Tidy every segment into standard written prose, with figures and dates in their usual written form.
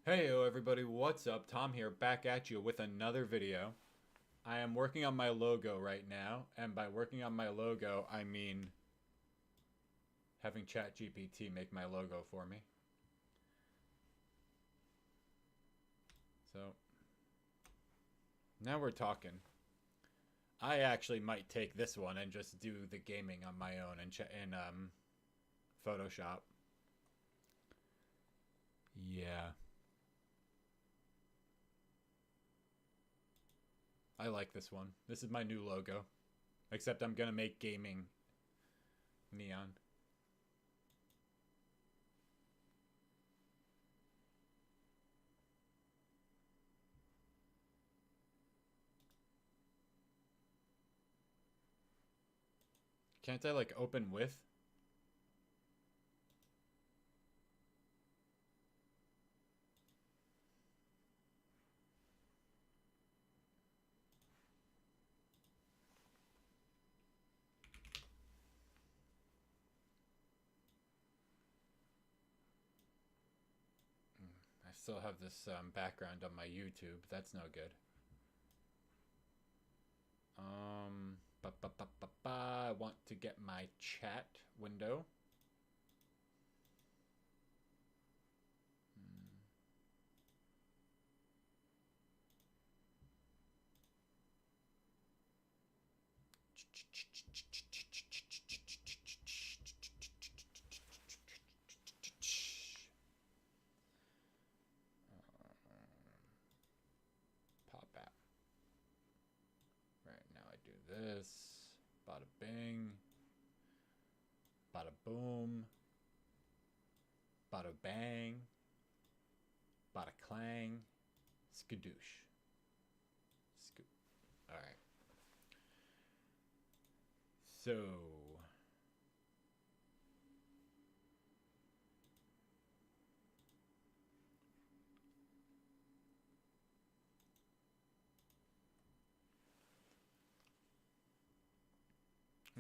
Hey everybody, what's up? Tom here, back at you with another video. I am working on my logo right now, and by working on my logo, I mean having ChatGPT make my logo for me. So, now we're talking. I actually might take this one and just do the gaming on my own in Photoshop. Yeah, I like this one. This is my new logo. Except I'm gonna make gaming neon. Can't I like open with? I still have this background on my YouTube. That's no good. I want to get my chat window. Pop out. Right now I do this. Bada bing. Bada boom. Bada bang. Bada clang. Skadoosh. Scoop. Alright. So.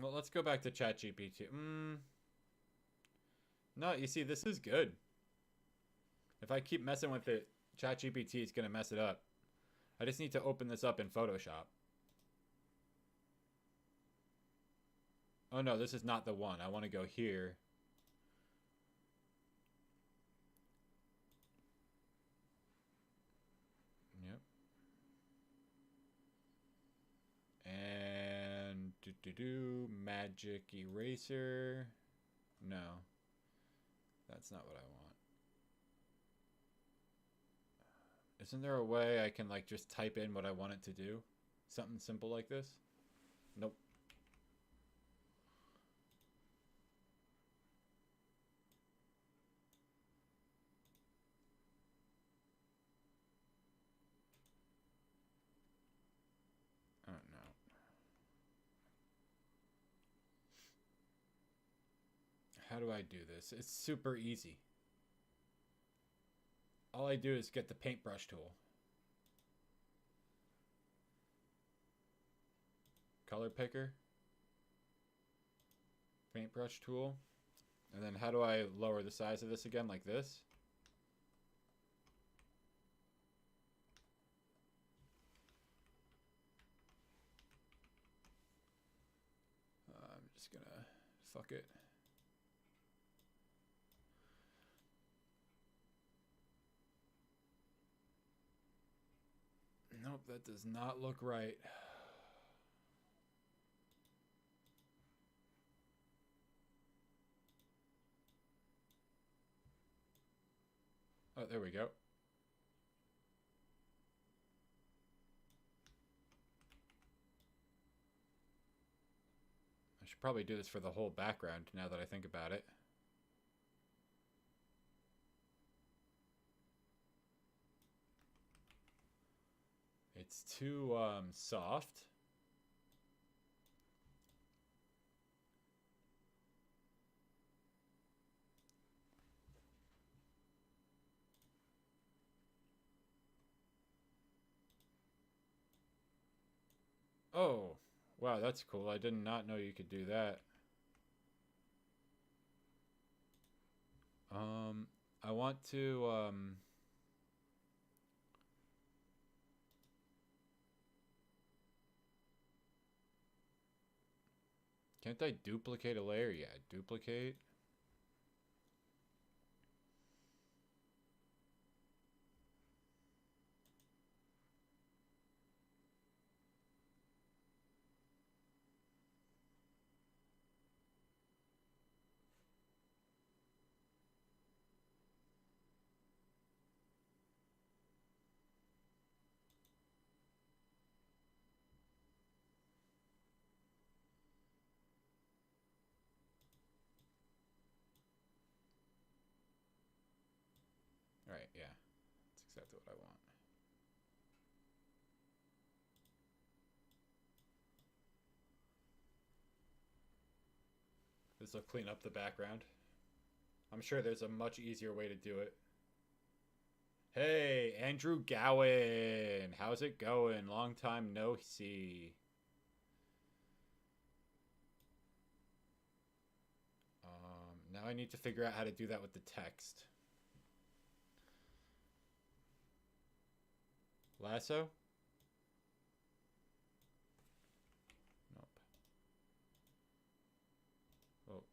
Well, let's go back to ChatGPT. No, you see, this is good. If I keep messing with it, ChatGPT is going to mess it up. I just need to open this up in Photoshop. Oh no, this is not the one. I want to go here. Yep. And magic eraser. No. That's not what I want. Isn't there a way I can like just type in what I want it to do? Something simple like this? Nope. Oh no. How do I do this? It's super easy. All I do is get the paintbrush tool. Color picker. Paintbrush tool. And then how do I lower the size of this again? Like this? I'm just gonna fuck it. Nope, that does not look right. Oh, there we go. I should probably do this for the whole background now that I think about it. It's too soft. Oh, wow, that's cool. I did not know you could do that. I want to Can't I duplicate a layer? Yeah, duplicate. Alright, yeah. That's exactly what I want. This will clean up the background. I'm sure there's a much easier way to do it. Hey, Andrew Gowan. How's it going? Long time no see. Now I need to figure out how to do that with the text. Lasso? Nope. Oh.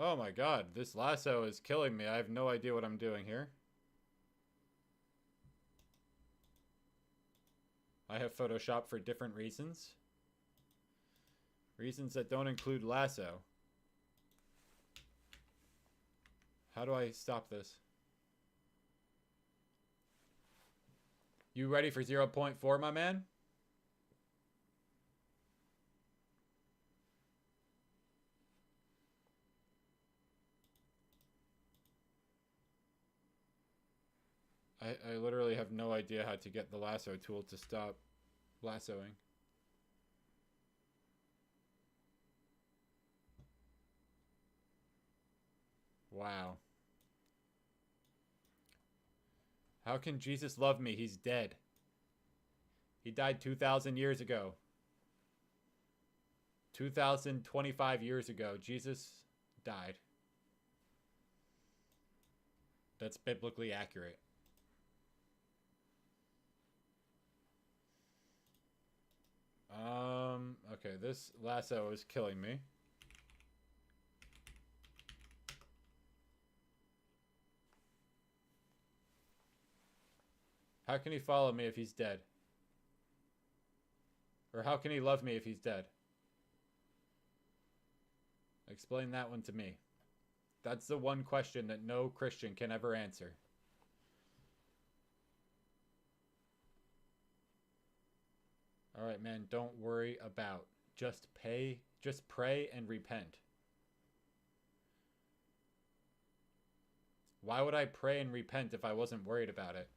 Oh my god, this lasso is killing me. I have no idea what I'm doing here. I have Photoshop for different reasons. Reasons that don't include lasso. How do I stop this? You ready for 0.4, my man? I literally have no idea how to get the lasso tool to stop lassoing. Wow. How can Jesus love me? He's dead. He died 2,000 years ago. 2,025 years ago, Jesus died. That's biblically accurate. Okay, this lasso is killing me. How can he follow me if he's dead? Or how can he love me if he's dead? Explain that one to me. That's the one question that no Christian can ever answer. Alright, man, don't worry about. Just pray and repent. Why would I pray and repent if I wasn't worried about it?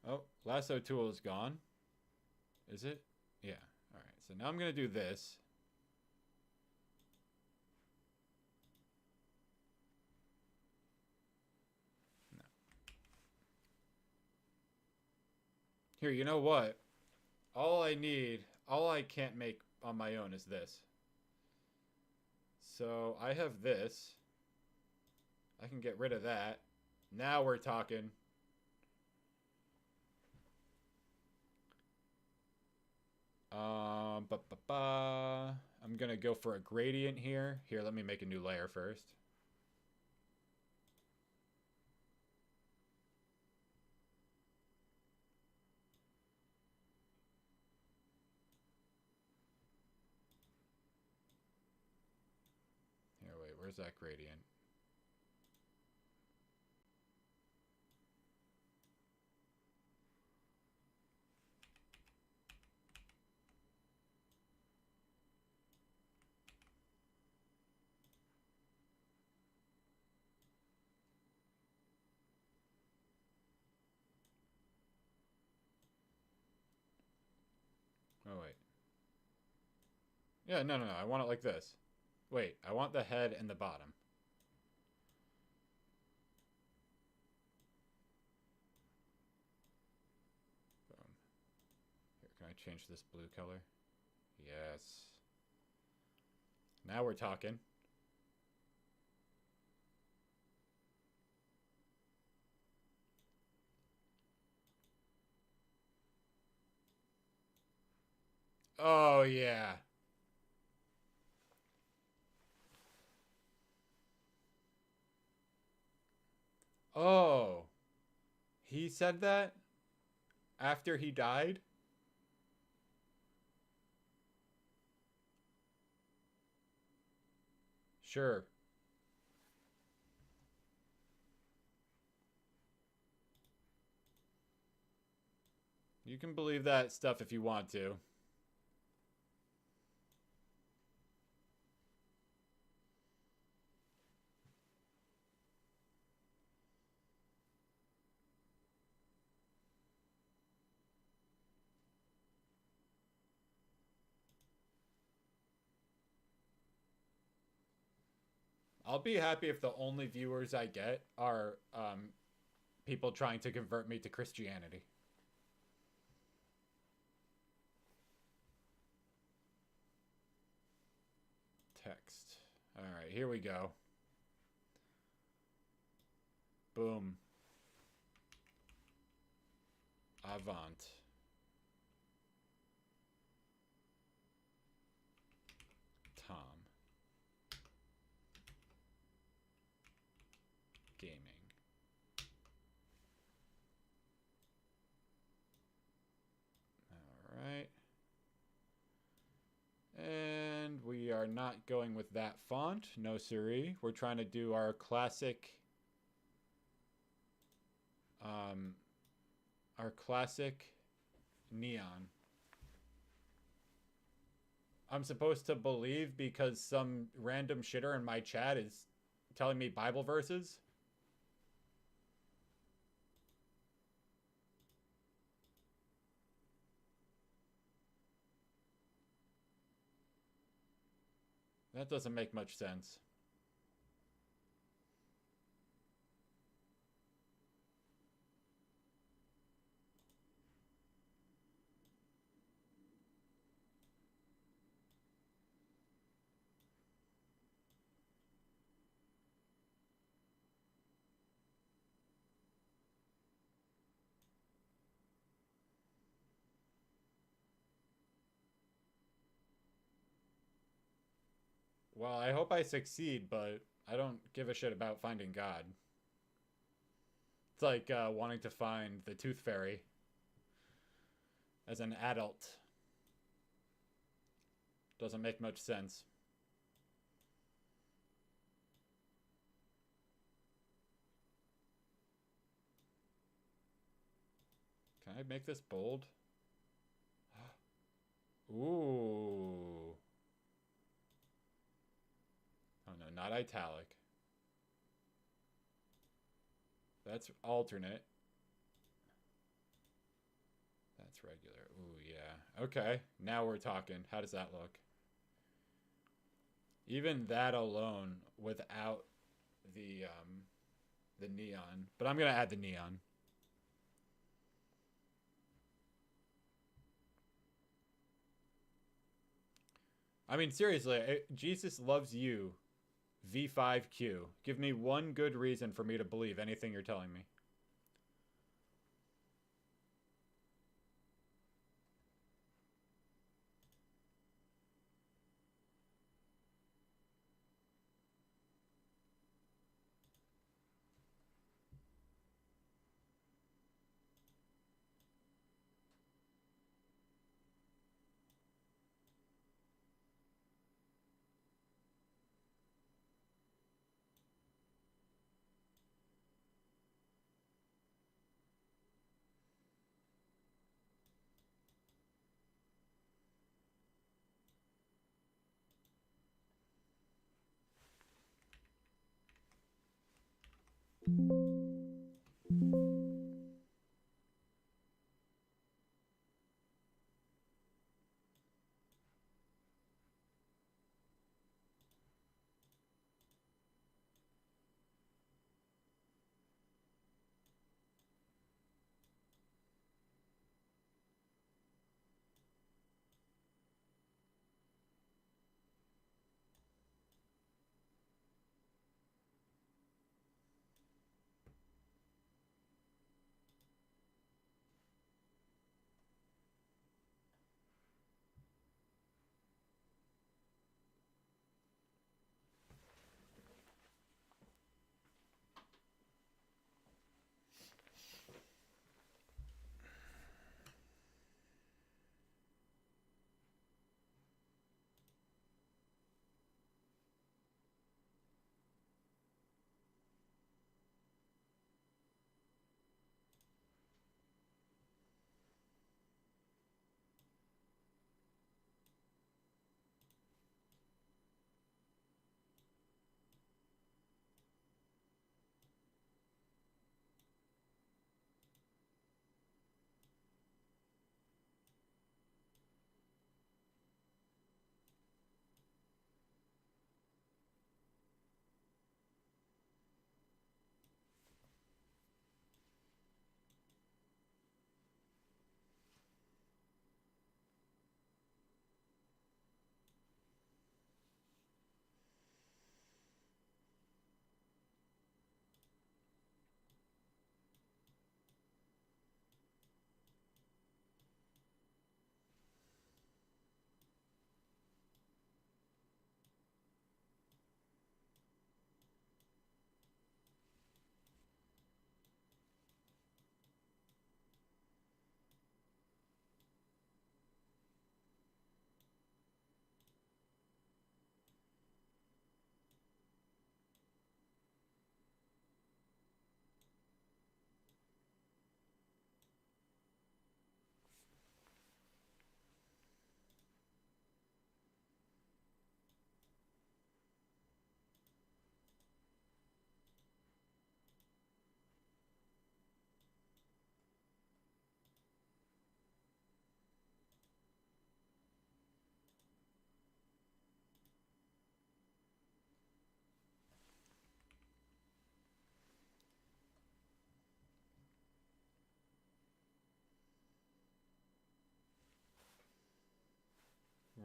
Oh, lasso tool is gone. Is it? Yeah. Alright, so now I'm going to do this. No. Here, you know what? All I can't make on my own is this. So I have this. I can get rid of that. Now we're talking. I'm gonna go for a gradient here. Here, let me make a new layer first. Here, wait, where's that gradient? Oh, wait. Yeah, no, I want it like this. Wait, I want the head and the bottom. Boom. Here, can I change this blue color? Yes. Now we're talking. Oh, yeah. Oh, he said that after he died? Sure. You can believe that stuff if you want to. I'll be happy if the only viewers I get are people trying to convert me to Christianity. Text. All right, here we go. Boom. Avant. Tom. Gaming. All right. And we are not going with that font. No siree. We're trying to do our classic neon. I'm supposed to believe because some random shitter in my chat is telling me Bible verses? That doesn't make much sense. Well, I hope I succeed, but I don't give a shit about finding God. It's like wanting to find the Tooth Fairy as an adult. Doesn't make much sense. Can I make this bold? Ooh. Oh no, not italic. That's alternate. That's regular. Ooh, yeah. Okay, now we're talking. How does that look? Even that alone, without the neon. But I'm gonna add the neon. I mean, seriously, Jesus loves you. V5Q. Give me one good reason for me to believe anything you're telling me.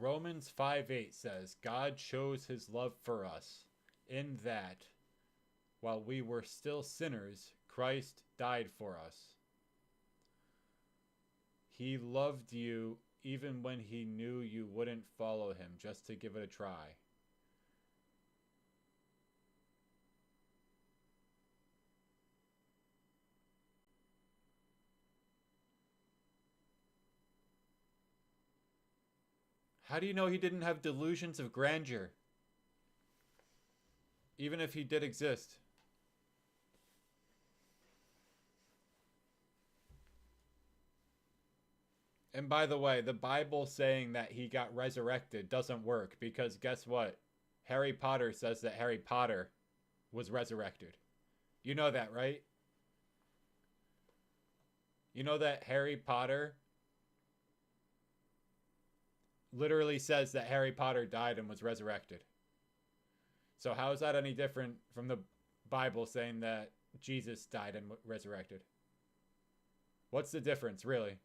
Romans 5:8 says, God shows his love for us in that while we were still sinners, Christ died for us. He loved you even when he knew you wouldn't follow him, just to give it a try. How do you know he didn't have delusions of grandeur? Even if he did exist. And by the way, the Bible saying that he got resurrected doesn't work, because guess what? Harry Potter says that Harry Potter was resurrected. You know that, right? You know that Harry Potter literally says that Harry Potter died and was resurrected. So how is that any different from the Bible saying that Jesus died and resurrected? What's the difference, really?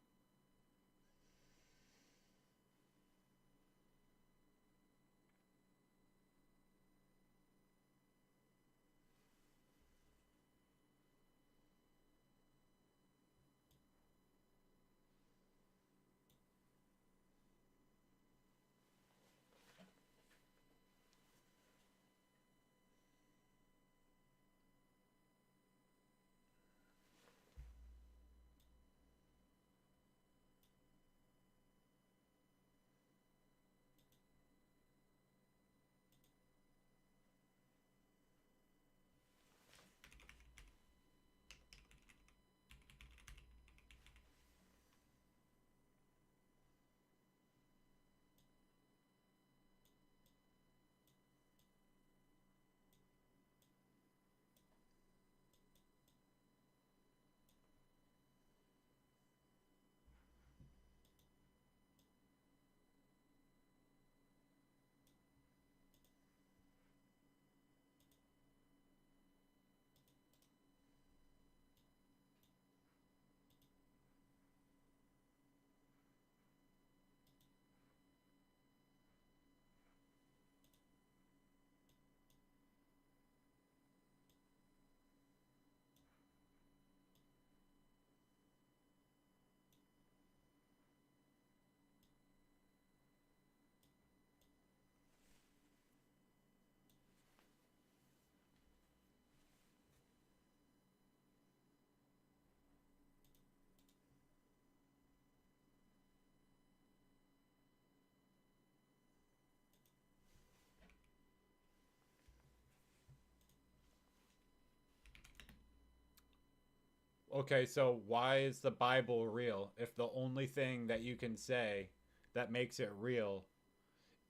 Okay, so why is the Bible real if the only thing that you can say that makes it real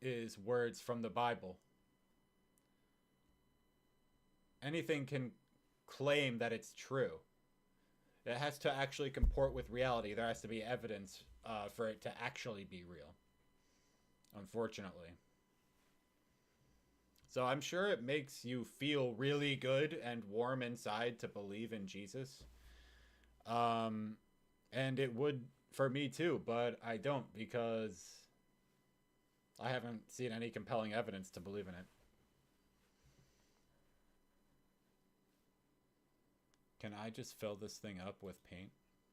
is words from the Bible? Anything can claim that it's true. It has to actually comport with reality. There has to be evidence for it to actually be real, unfortunately. So I'm sure it makes you feel really good and warm inside to believe in Jesus. Um, and it would for me too, but I don't, because I haven't seen any compelling evidence to believe in it. Can I just fill this thing up with paint?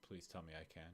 Please tell me I can.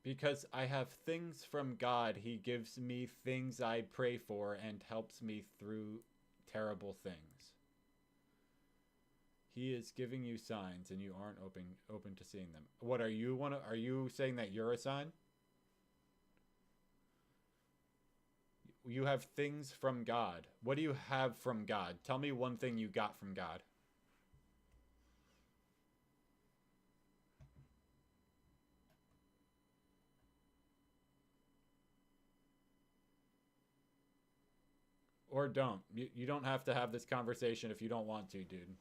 Because I have things from God. He gives me things I pray for and helps me through terrible things. He is giving you signs and you aren't open to seeing them. What are you are you saying that you're a sign? You have things from God. What do you have from God? Tell me one thing you got from God. Or don't. You don't have to have this conversation if you don't want to, dude.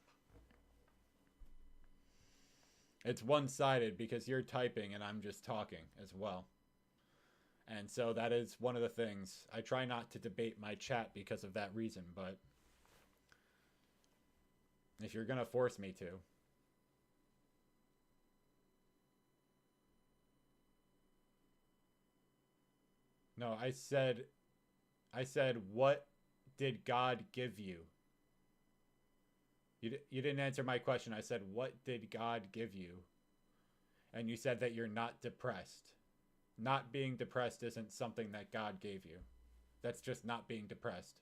It's one-sided because you're typing and I'm just talking as well. And so that is one of the things. I try not to debate my chat because of that reason, but if you're going to force me to. No, I said, what did God give you? You didn't answer my question. I said, what did God give you? And you said that you're not depressed. Not being depressed isn't something that God gave you. That's just not being depressed.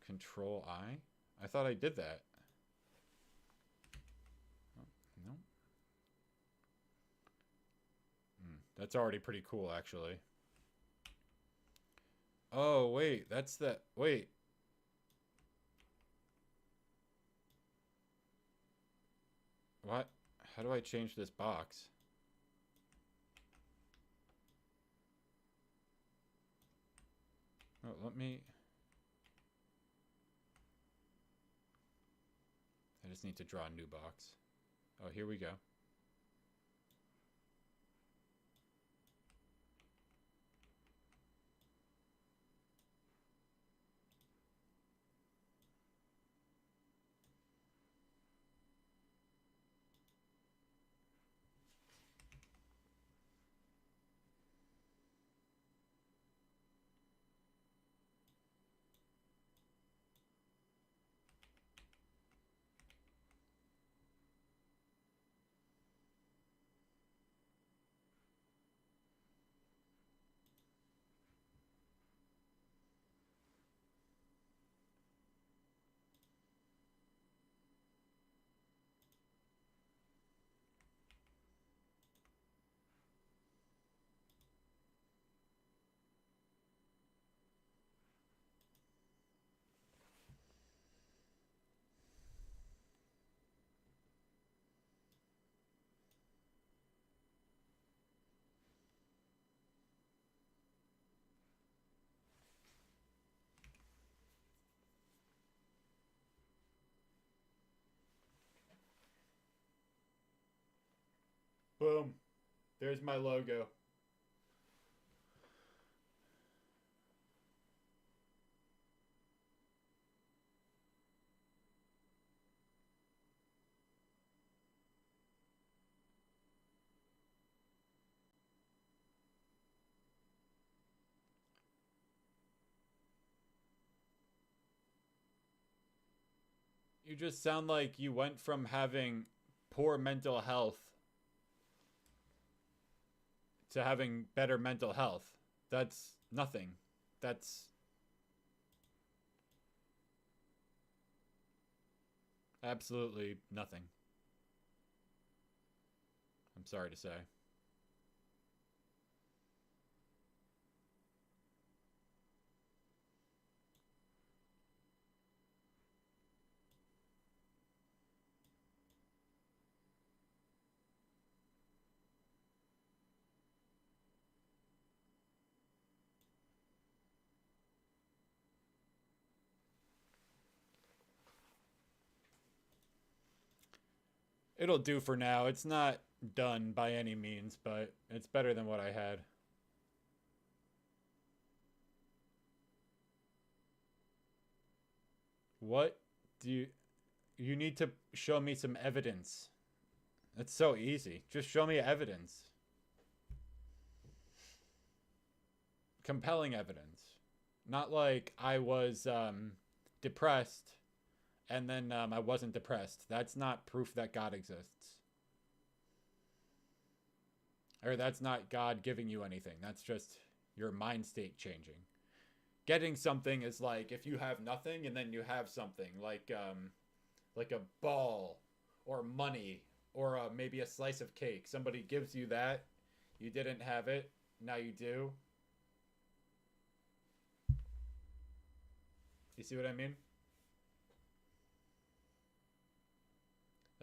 Control I? I thought I did that. Oh, no. That's already pretty cool, actually. Oh, wait. That's the... Wait. What? How do I change this box? Oh, let me... I just need to draw a new box. Oh, here we go. Boom. There's my logo. You just sound like you went from having poor mental health to having better mental health. That's nothing. That's absolutely nothing. I'm sorry to say. It'll do for now. It's not done by any means, but it's better than what I had. What do you need to show me some evidence. It's so easy. Just show me evidence. Compelling evidence. Not like I was depressed and then I wasn't depressed. That's not proof that God exists. Or that's not God giving you anything. That's just your mind state changing. Getting something is like if you have nothing and then you have something like a ball or money or maybe a slice of cake. Somebody gives you that. You didn't have it. Now you do. You see what I mean?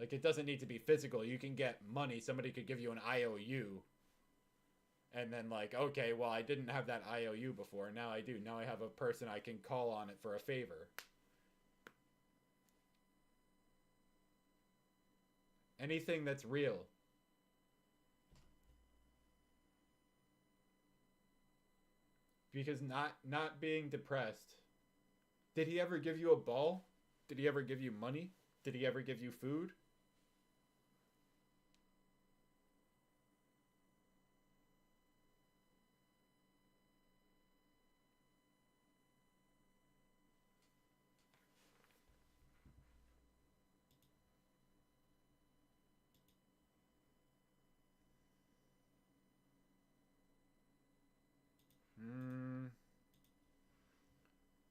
Like, it doesn't need to be physical. You can get money. Somebody could give you an IOU. And then, like, okay, well, I didn't have that IOU before. Now I do. Now I have a person I can call on it for a favor. Anything that's real. Because not being depressed. Did he ever give you a ball? Did he ever give you money? Did he ever give you food?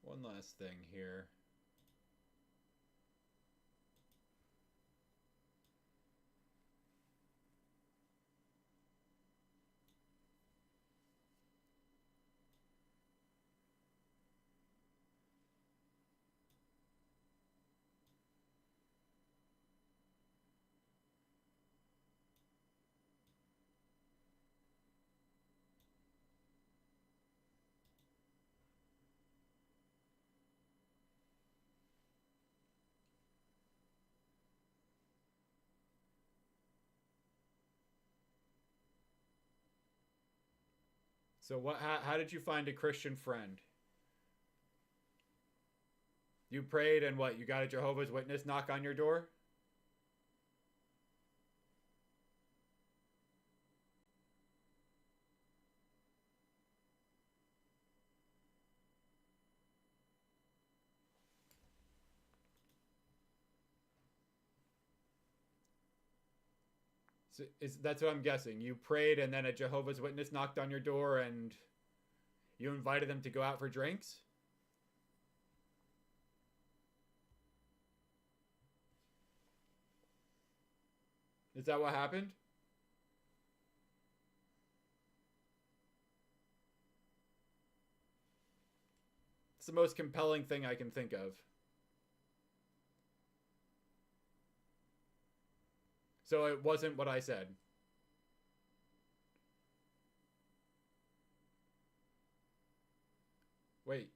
One last thing here. So how did you find a Christian friend? You prayed and what? You got a Jehovah's Witness knock on your door? So that's what I'm guessing. You prayed and then a Jehovah's Witness knocked on your door and you invited them to go out for drinks? Is that what happened? It's the most compelling thing I can think of. So it wasn't what I said. Wait.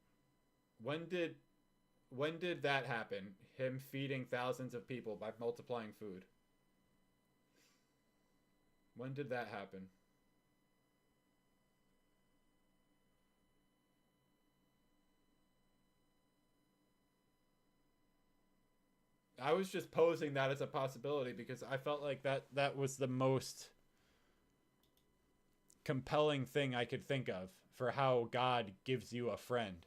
When did that happen? Him feeding thousands of people by multiplying food. When did that happen? I was just posing that as a possibility because I felt like that was the most compelling thing I could think of for how God gives you a friend.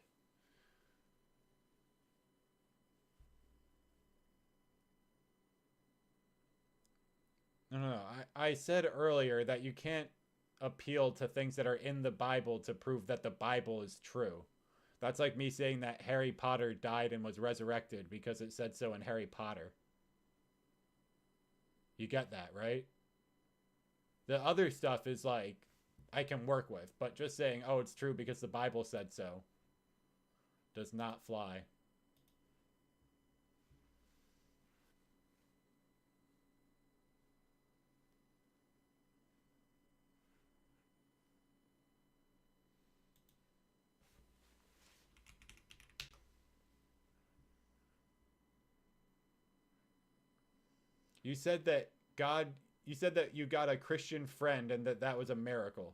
No. I said earlier that you can't appeal to things that are in the Bible to prove that the Bible is true. That's like me saying that Harry Potter died and was resurrected because it said so in Harry Potter. You get that, right? The other stuff is like, I can work with, but just saying, oh, it's true because the Bible said so, does not fly. You said that you said that you got a Christian friend and that was a miracle.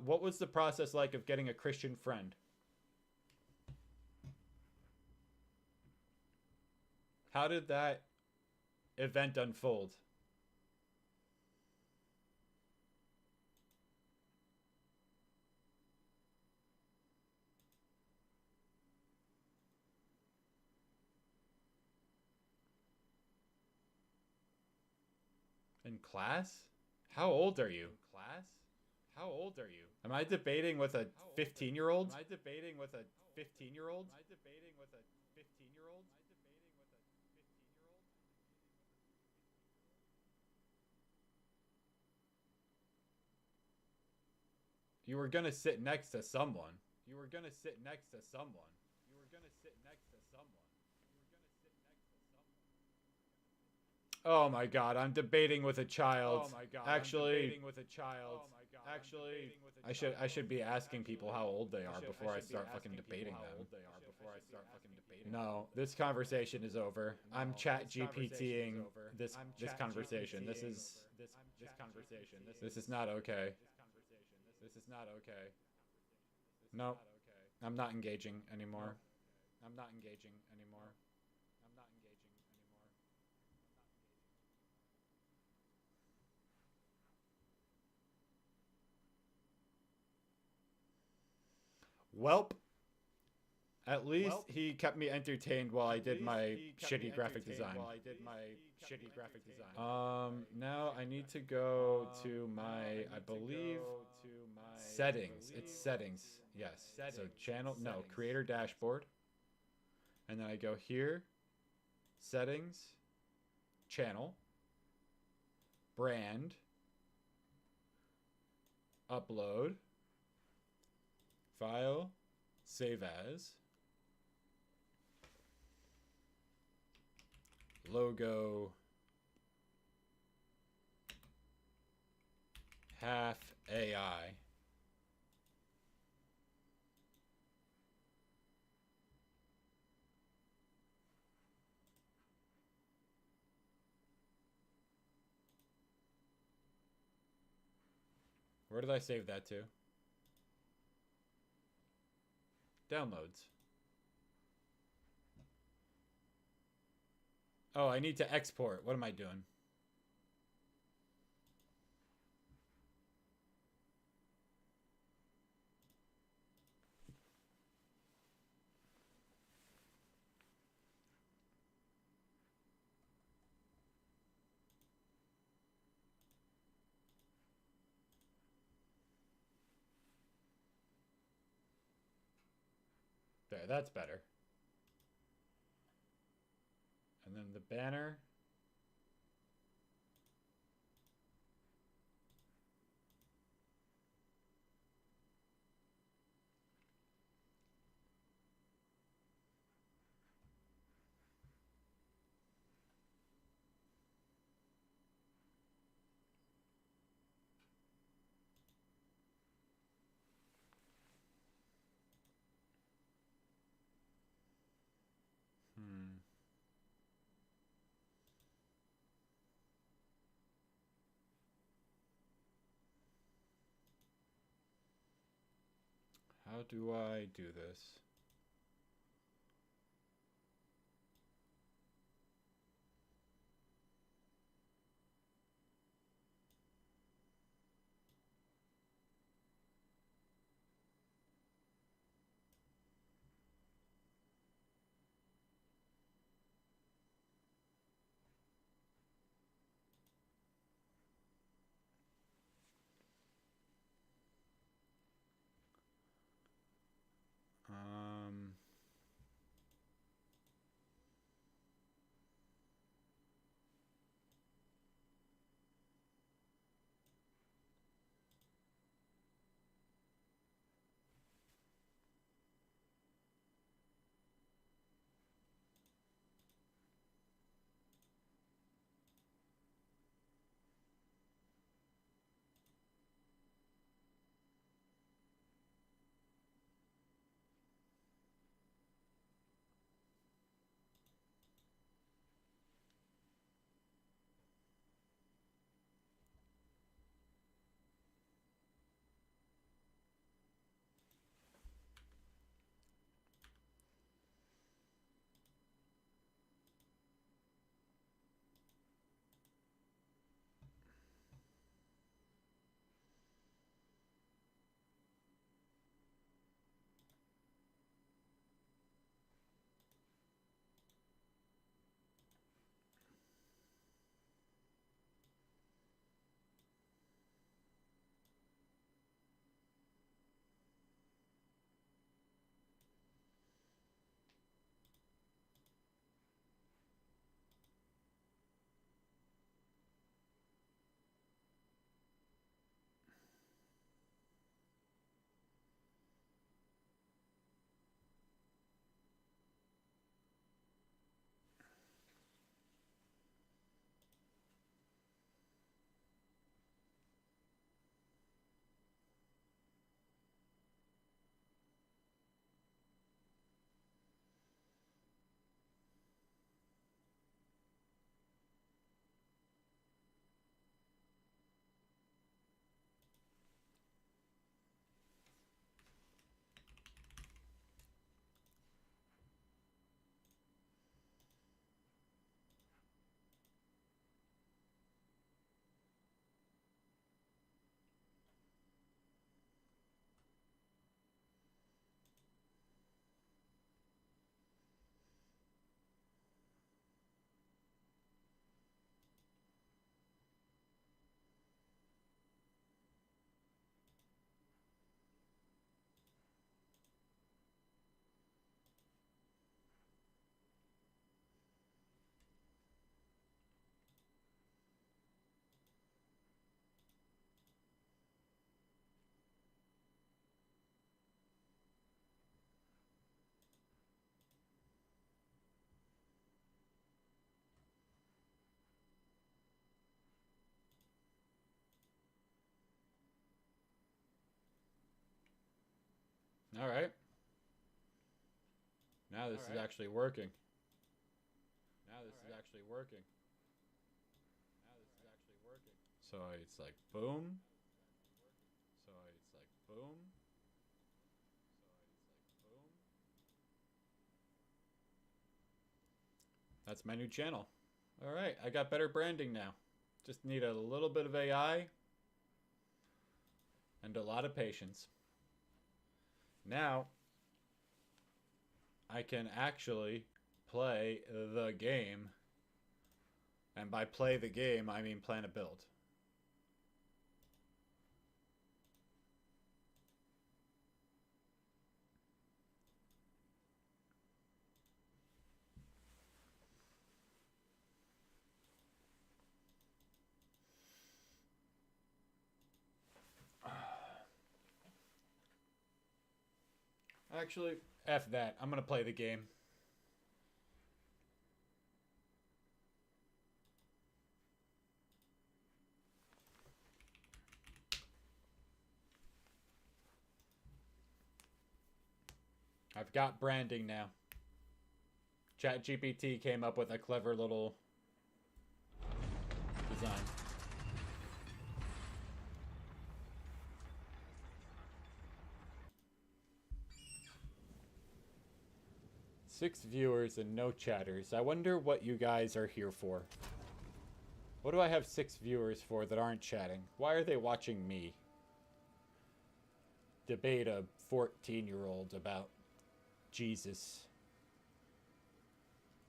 What was the process like of getting a Christian friend? How did that event unfold? In class? How old are you? In class? How old are you? Am I debating with a 15-year-old? Am I debating with a 15-year-old? Am I debating with a 15-year-old? You were gonna sit next to someone. You were gonna sit next to someone. You were gonna sit next to someone. You were gonna sit next to someone. Oh my god, I'm debating with a child. Oh my god, Actually, I'm debating with a child. Oh my god, actually, I should be asking people how old they are before I start fucking debating them. No, this conversation is over. I'm chat GPTing this conversation. This is not okay. This is not okay. No, I'm not engaging anymore. I'm not engaging anymore. I'm not engaging anymore. Welp. At least he kept me entertained while I did my shitty graphic design. Now I need to go to my, I believe, settings. It's settings. Yes. So channel, no, creator dashboard. And then I go here, settings, channel, brand, upload, file, save as, logo, half AI. Where did I save that to? Downloads. Oh, I need to export. What am I doing? There, that's better. And then the banner. Hmm. How do I do this? Alright. Now this is actually working. So it's like boom. That's my new channel. Alright, I got better branding now. Just need a little bit of AI and a lot of patience. Now, I can actually play the game. And by play the game, I mean plan a build. Actually, F that. I'm gonna play the game. I've got branding now. ChatGPT came up with a clever little design. Six viewers and no chatters. I wonder what you guys are here for. What do I have 6 viewers for that aren't chatting? Why are they watching me debate a 14-year-old about Jesus?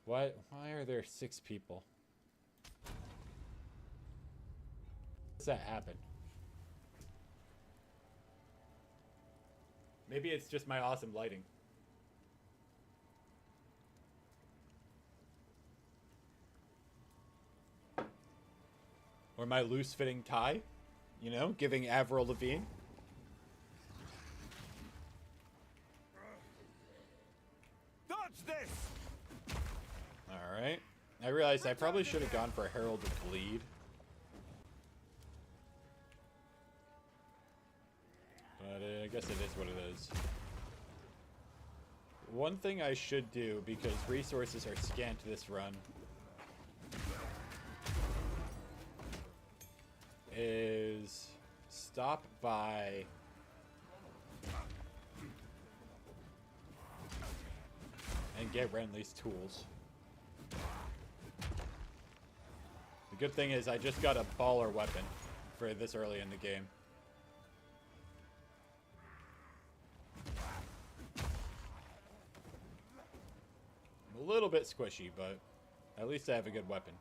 Why are there 6 people? How does that happen? Maybe it's just my awesome lighting. Or my loose-fitting tie, you know, giving Avril Lavigne. Dodge this! Alright. I realized I probably should have gone for Herald of Bleed. But I guess it is what it is. One thing I should do, because resources are scant this run, is stop by and get Renly's tools. The good thing is I just got a baller weapon for this early in the game. I'm a little bit squishy, but at least I have a good weapon.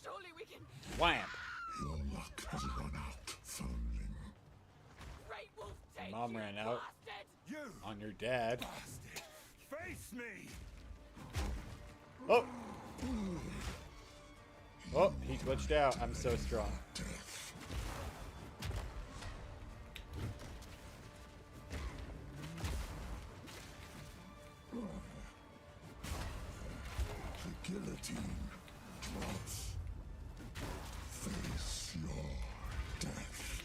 Surely we can. Wham! Your luck has run out, foundling. Great Wolf, take Mom you, ran out bastard! You on your dad. bastard! Face me! Oh! Oh, he glitched out. I'm so strong. Death. The guillotine drops. Face your death.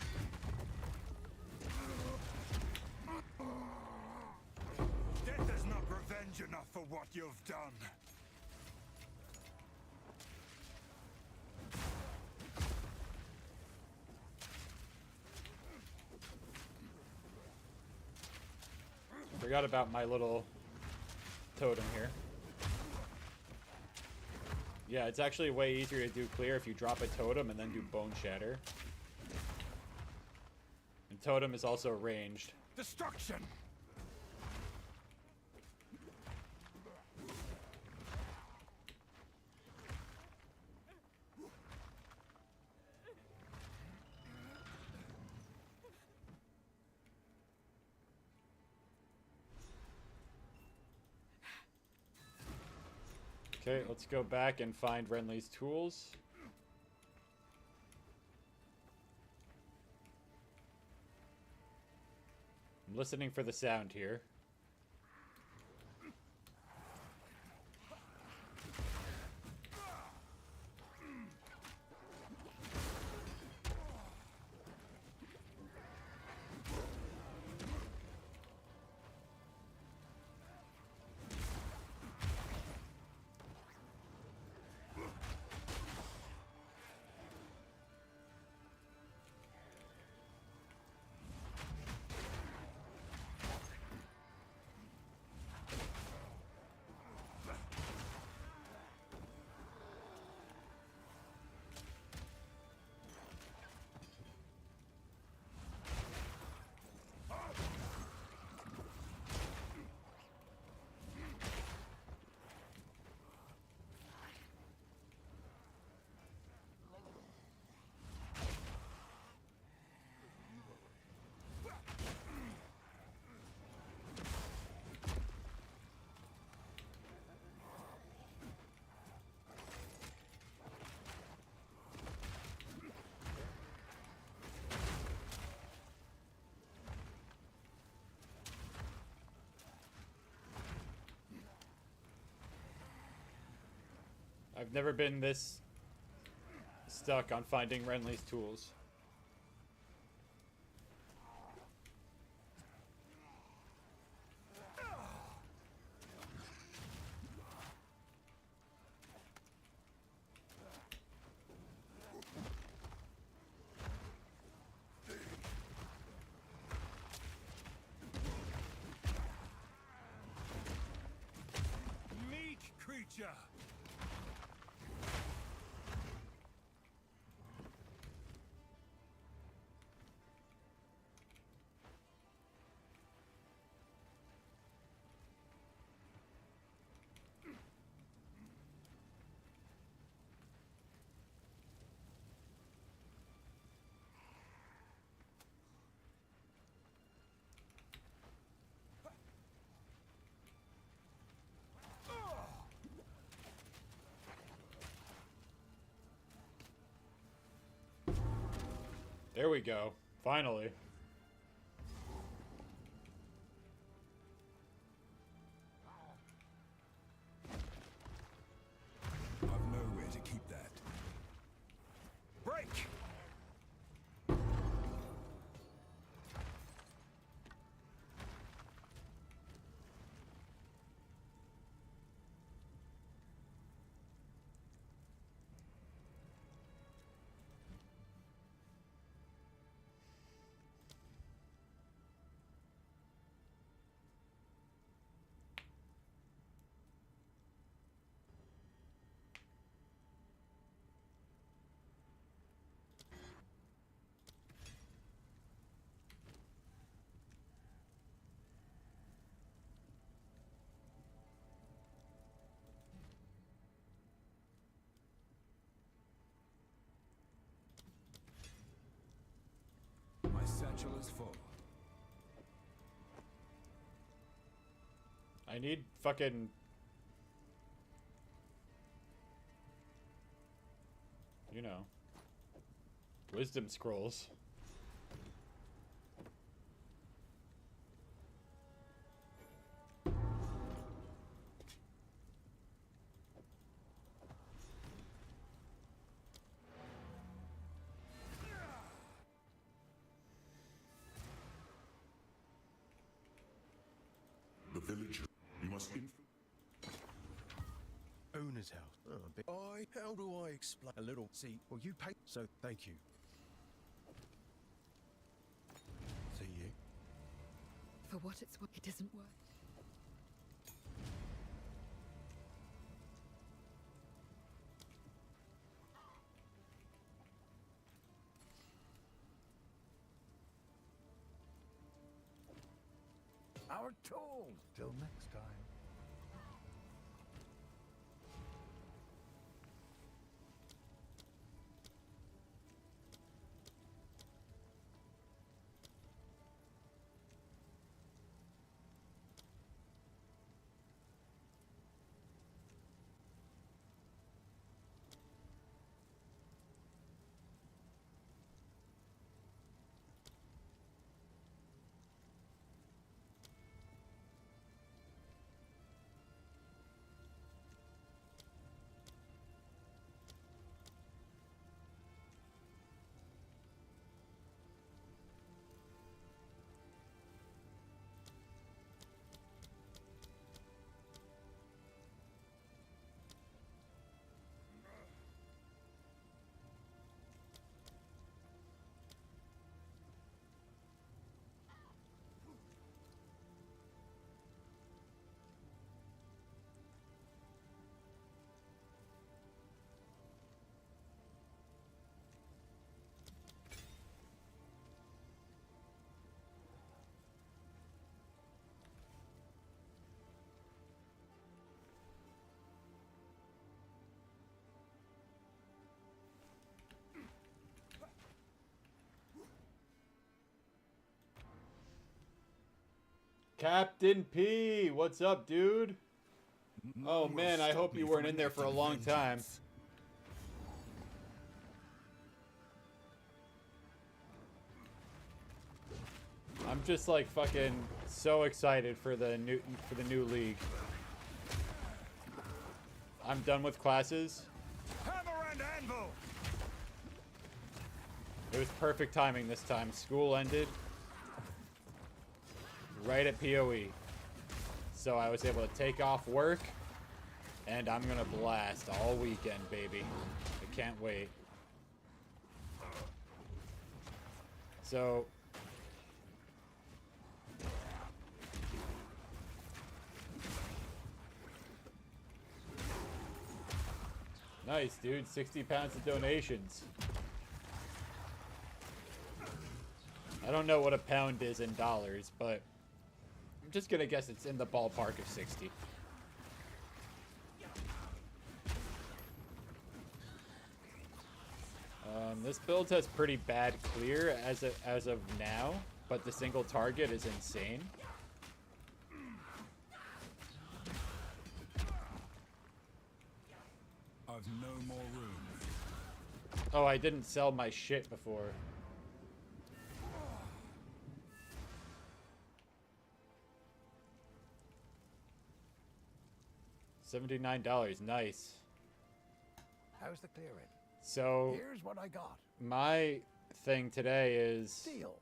Death is not revenge enough for what you've done. Forgot about my little totem here. Yeah, it's actually way easier to do clear if you drop a totem and then do bone shatter. And totem is also ranged. Destruction! Okay, let's go back and find Renly's tools. I'm listening for the sound here. I've never been this stuck on finding Renly's tools. Meek creature! There we go. Finally. I've nowhere to keep that. Break! My satchel is full. I need fucking... you know... wisdom scrolls. The villager. You must Owner's house. How do I explain? A little. See, well, you pay, so thank you. See you. For what it's worth, it isn't worth. Our tools! Till next time. Captain P, what's up, dude? Oh None will man, I stop hope me you from weren't in there for a enacting long time. vengeance. I'm just like fucking so excited for the new league. I'm done with classes. Hammer and anvil! It was perfect timing this time. School ended right at PoE. So I was able to take off work and I'm gonna blast all weekend, baby. I can't wait. So nice, dude. 60 pounds of donations. I don't know what a pound is in dollars, but I'm just gonna guess it's in the ballpark of 60. This build has pretty bad clear as of now, but the single target is insane. I've no more room. Oh, I didn't sell my shit before. $79, nice. How's the clearing? So Here's what I got. my thing today is Deal.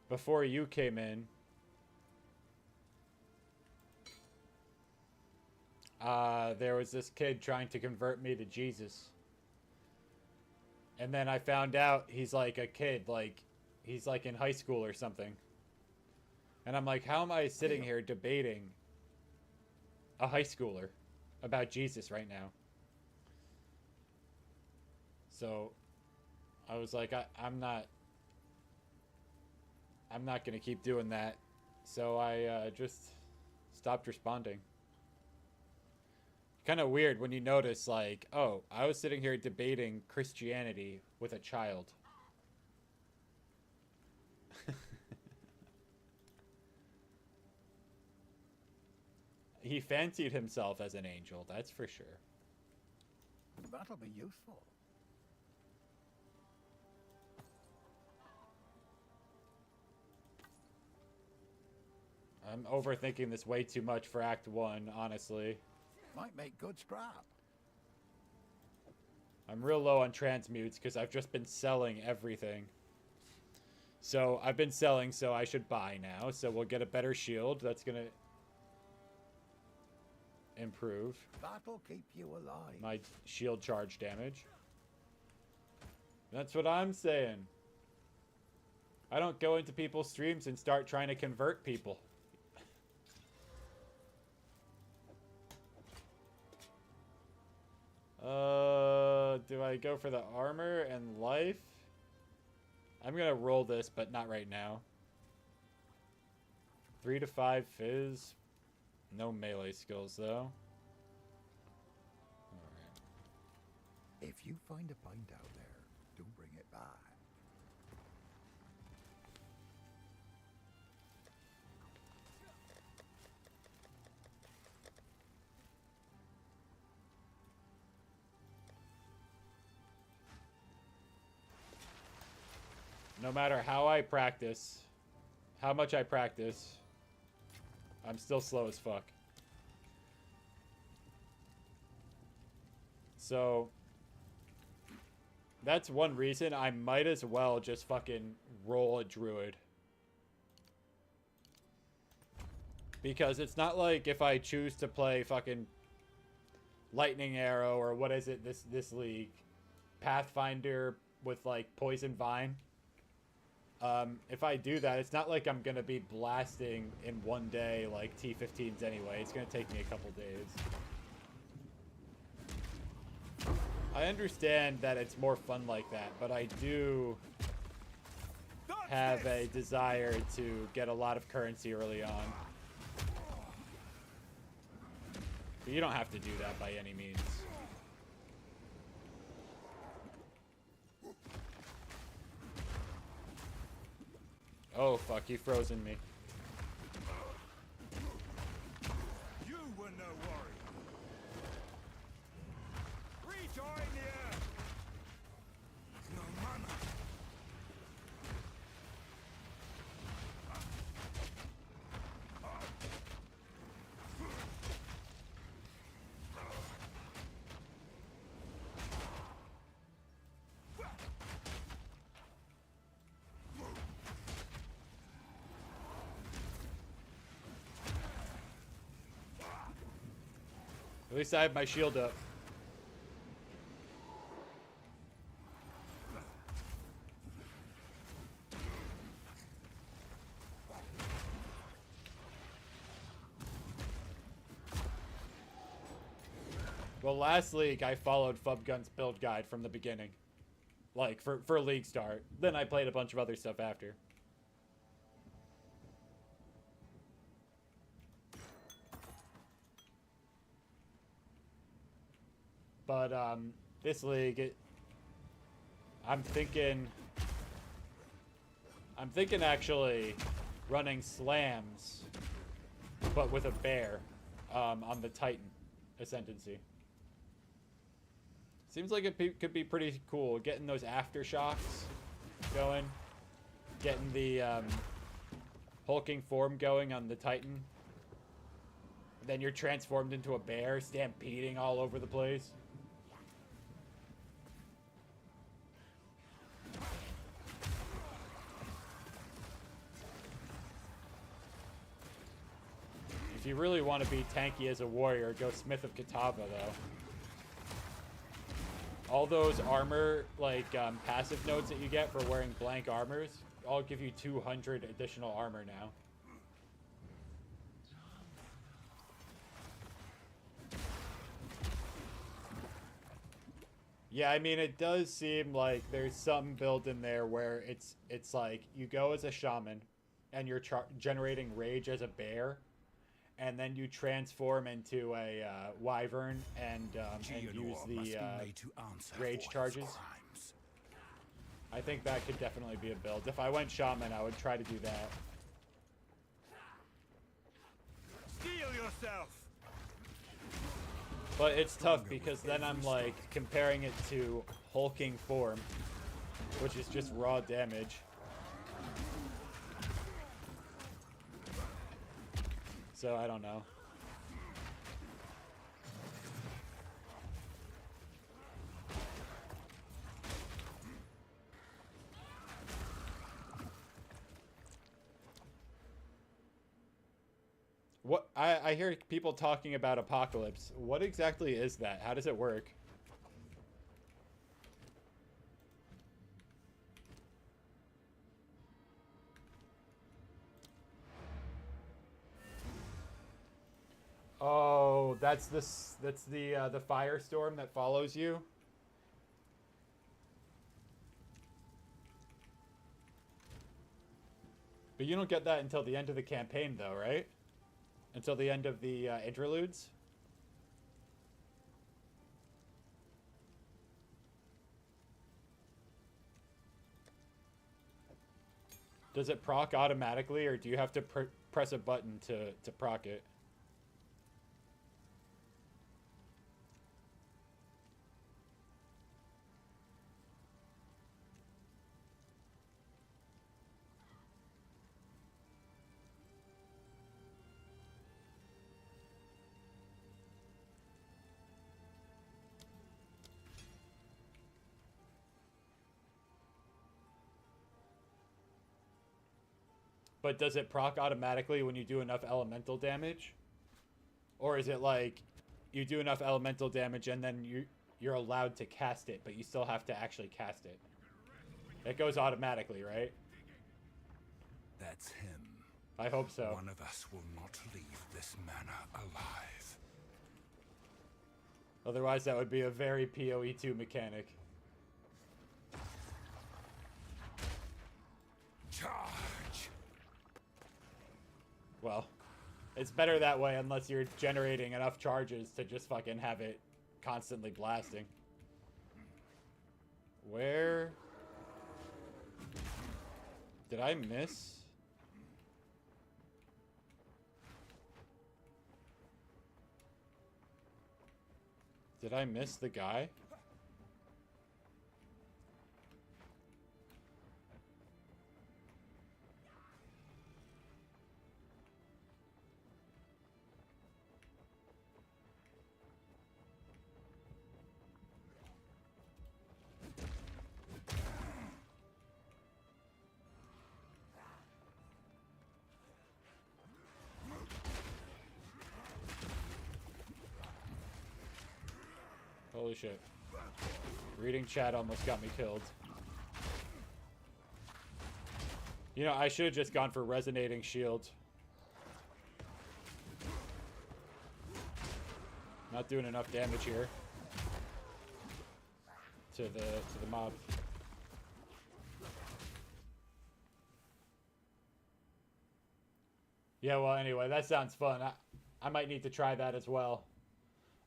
before you came in, there was this kid trying to convert me to Jesus. And then I found out he's like a kid, like he's like in high school or something. And I'm like, how am I sitting here debating a high schooler about Jesus right now? So I was like, I'm not gonna keep doing that. So I just stopped responding. Kind of weird when you notice, like, oh, I was sitting here debating Christianity with a child. He fancied himself as an angel, that's for sure. That'll be useful. I'm overthinking this way too much for Act 1, honestly. Might make good scrap. I'm real low on transmutes because I've just been selling everything. So I've been selling, so I should buy now. So we'll get a better shield. That's going to improve That'll keep you alive. my shield charge damage. That's what I'm saying. I don't go into people's streams and start trying to convert people. Do I go for the armor and life? I'm gonna roll this, but not right now. 3 to 5 fizz. No melee skills, though. Alright. If you find a pint out there, do bring it back. No matter how I practice, how much I practice, I'm still slow as fuck. So, that's one reason I might as well just fucking roll a druid. Because it's not like if I choose to play fucking lightning arrow or what is it this league, Pathfinder with like poison vine. If I do that, it's not like I'm gonna be blasting in one day like T15s anyway. It's gonna take me a couple days. I understand that it's more fun like that, but I do have a desire to get a lot of currency early on. But you don't have to do that by any means. Oh fuck, you frozen me. At least I have my shield up. Well, last league I followed Fubgun's build guide from the beginning. Like, for league start. Then I played a bunch of other stuff after. But, this league, I'm thinking actually running slams, but with a bear, on the Titan Ascendancy. Seems like it could be pretty cool, getting those aftershocks going, getting the, hulking form going on the Titan. Then you're transformed into a bear, stampeding all over the place. If you really want to be tanky as a warrior, go Smith of Katava, though. All those armor, like, passive nodes that you get for wearing blank armors, all give you 200 additional armor now. Yeah, I mean, it does seem like there's some build in there where it's like, you go as a shaman, and you're generating rage as a bear, and then you transform into a wyvern and use the rage charges. I think that could definitely be a build. If I went shaman, I would try to do that. Steel yourself. But it's tough because then I'm like comparing it to hulking form, which is just raw damage. So I don't know. What I hear people talking about Apocalypse. What exactly is that? How does it work? Oh, that's the firestorm that follows you. But you don't get that until the end of the campaign, though, right? Until the end of the interludes? Does it proc automatically, or do you have to press a button to proc it? But does it proc automatically when you do enough elemental damage? Or is it like you do enough elemental damage and then you're allowed to cast it, but you still have to actually cast it? It goes automatically, right? That's him. I hope so. One of us will not leave this manor alive. Otherwise, that would be a very PoE2 mechanic. Charge! Well, it's better that way unless you're generating enough charges to just fucking have it constantly blasting. Where? Did I miss? Did I miss the guy? Holy shit. Reading chat almost got me killed. You know, I should have just gone for resonating shield. Not doing enough damage here to the mob. Yeah, well, anyway, that sounds fun. I might need to try that as well.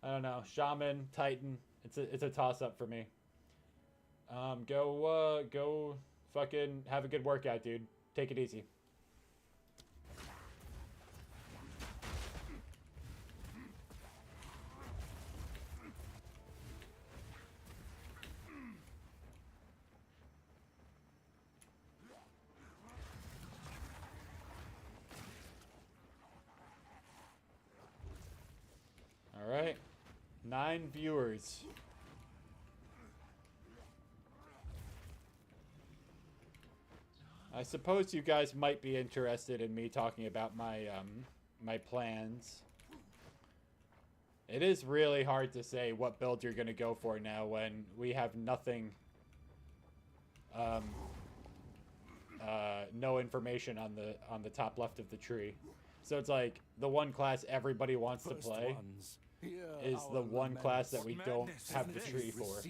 I don't know. Shaman, Titan, it's a toss-up for me. Go fucking have a good workout, dude. Take it easy. All right. 9 viewers. I suppose you guys might be interested in me talking about my my plans. It is really hard to say what build you're gonna go for now when we have nothing, no information on the top left of the tree. So it's like the one class everybody wants to play is the one class that we don't have the tree for.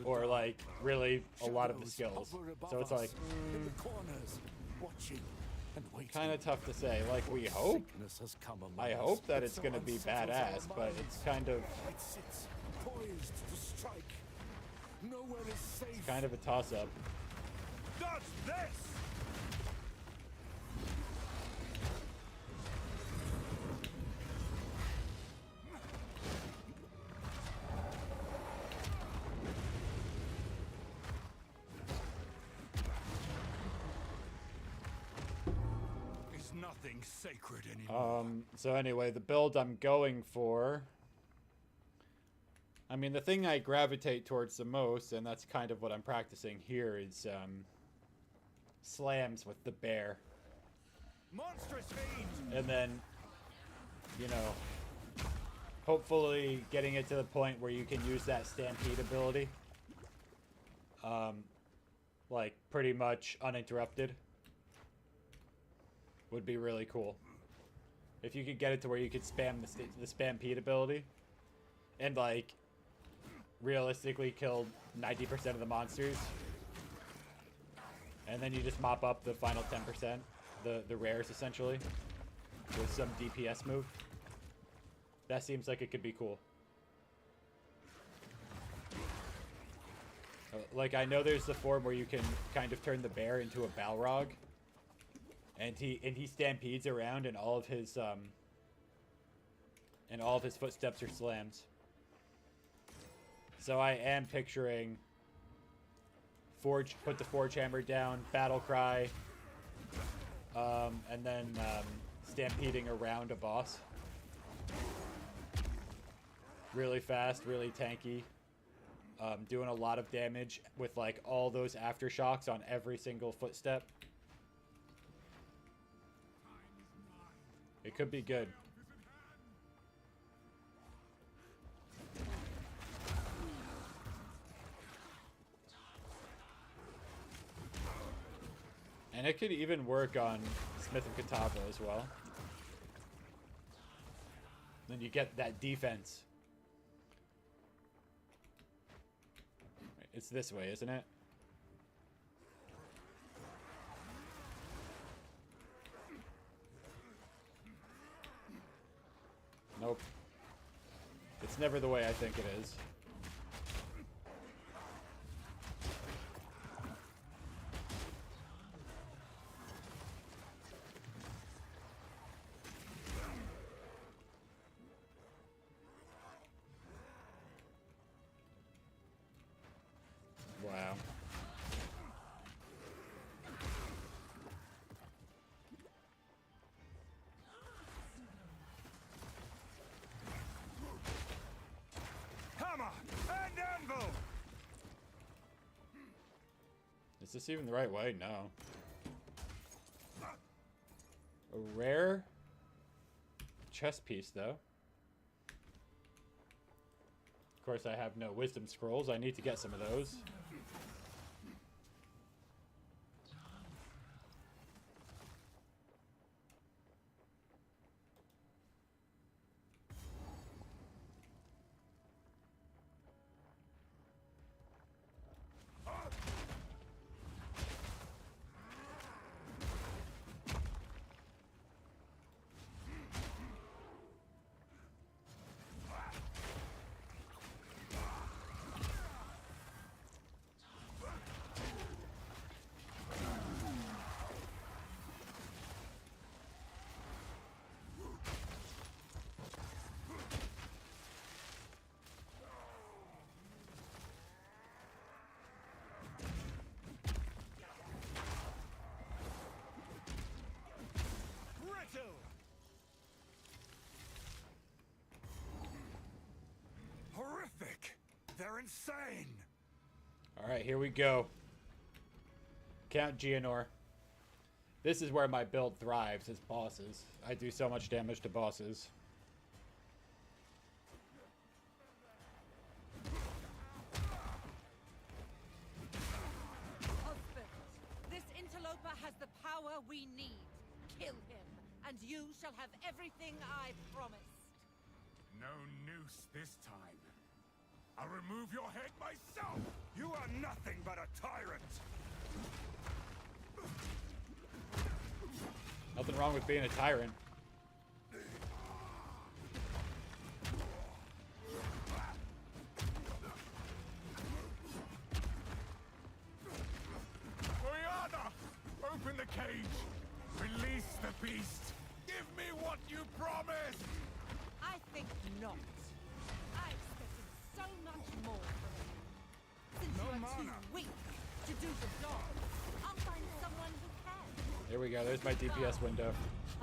Or like really a lot of the skills. So it's like kind of tough to say. Like we hope. I hope that it's gonna be badass, but it's kind of it's kind of a toss-up. Dodge this! Nothing sacred anymore. So anyway, the build I'm going for, I mean, the thing I gravitate towards the most, and that's kind of what I'm practicing here, is slams with the bear. Monstrous fiend! And then, you know, hopefully getting it to the point where you can use that stampede ability, like pretty much uninterrupted. Would be really cool. If you could get it to where you could spam the stampede ability and like realistically kill 90% of the monsters, and then you just mop up the final 10%, the rares essentially, with some DPS move. That seems like it could be cool. Like I know there's the form where you can kind of turn the bear into a Balrog. And he stampedes around, and all of his footsteps are slams. So I am picturing put the Forge Hammer down, Battle Cry, and then stampeding around a boss. Really fast, really tanky, doing a lot of damage with like all those aftershocks on every single footstep. It could be good. And it could even work on Smith and Katava as well. Then you get that defense. It's this way, isn't it? Nope. It's never the way I think it is. Wow. Is this even the right way? No. A rare chess piece, though. course, I have no wisdom scrolls. I need to get some of those. Horrific! They're insane! Alright, here we go. Count Geonor. This is where my build thrives, is bosses. I do so much damage to bosses. Husband, this interloper has the power we need. Kill him, and you shall have everything I promised. No noose this time. I'll remove your head myself! You are nothing but a tyrant! Nothing wrong with being a tyrant. Oriana! Open the cage! Release the beast! Give me what you promised! I think not. I expected so much more from you. Since No you are mana. too weak to do the job, I'll find someone who can. There we go. There's my DPS window.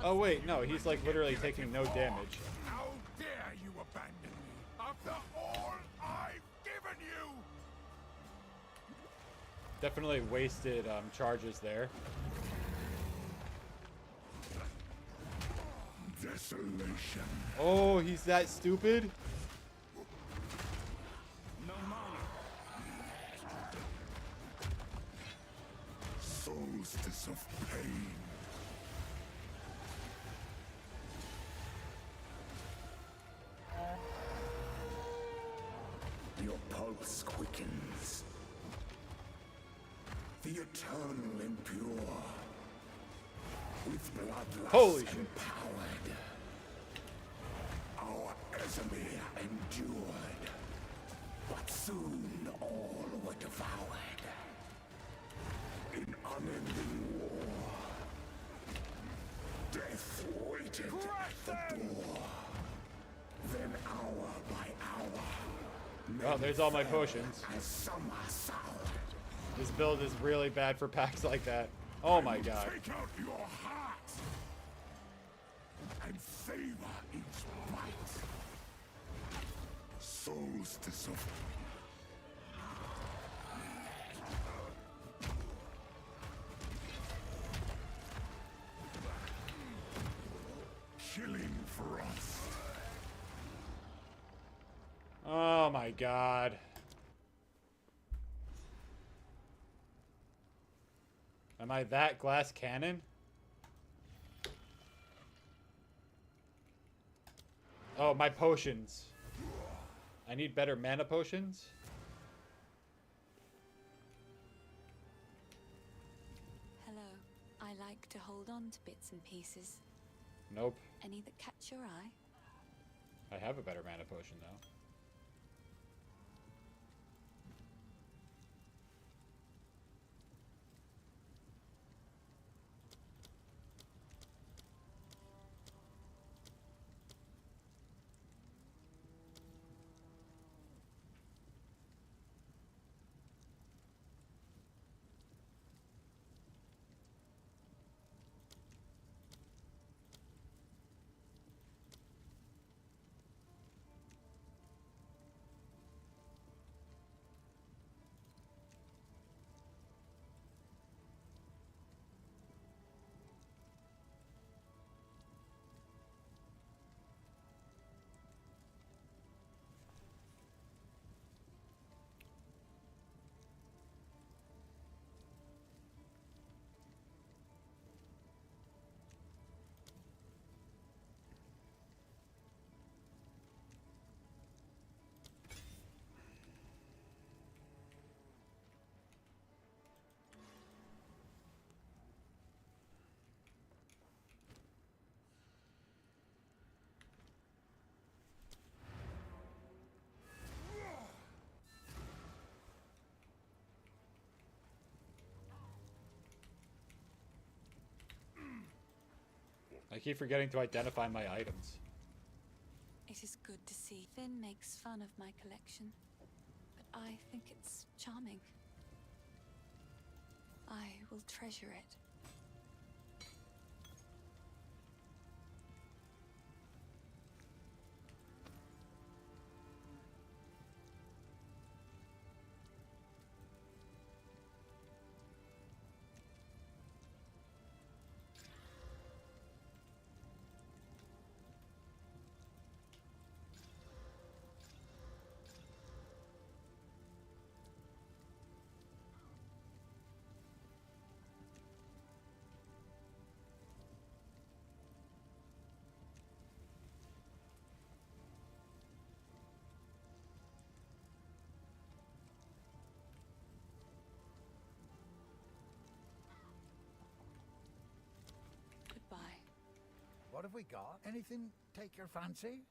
Oh, wait. No, he's like literally taking no damage. How dare you abandon me after all I've given you! Definitely wasted charges there. Desolation. Oh, he's that stupid? No mana. Solstice of pain. Your pulse quickens. The eternal impure. With bloodlust Holy shit. empowered. Our Esamir endured. But soon all were devoured. In unending war. Death waited at the door. Then hour by hour. Oh, there's all my potions. As summer soured. This build is really bad for packs like that. Oh my god. Take out your heart and savor each bite. Solstice of Chilling frost. Oh my god. Am I that glass cannon? Oh, my potions. I need better mana potions? Hello. I like to hold on to bits and pieces. Nope. Any that catch your eye? I have a better mana potion though. I keep forgetting to identify my items. It is good to see. Finn makes fun of my collection, but I think it's charming. I will treasure it. Goodbye. What have we got? Anything take your fancy?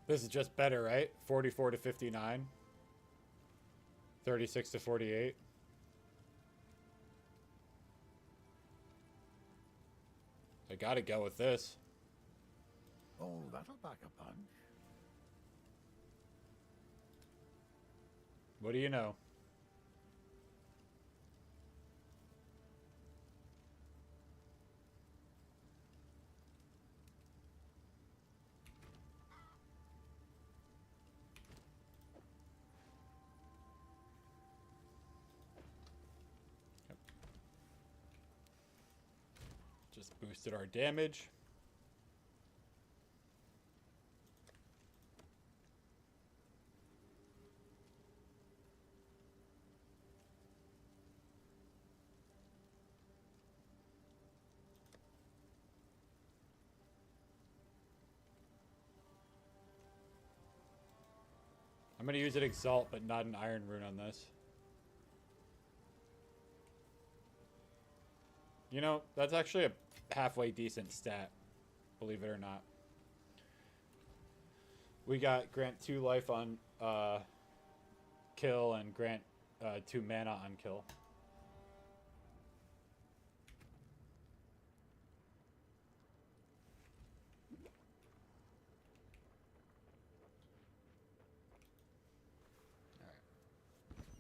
This is just better, right? 44 to 59. 36 to 48. I gotta go with this. Oh, that'll back a punch. What do you know? Yep. Just boosted our damage. I'm going to use an Exalt, but not an Iron Rune on this. You know, that's actually a halfway decent stat, believe it or not. We got grant 2 life on kill and grant 2 mana on kill.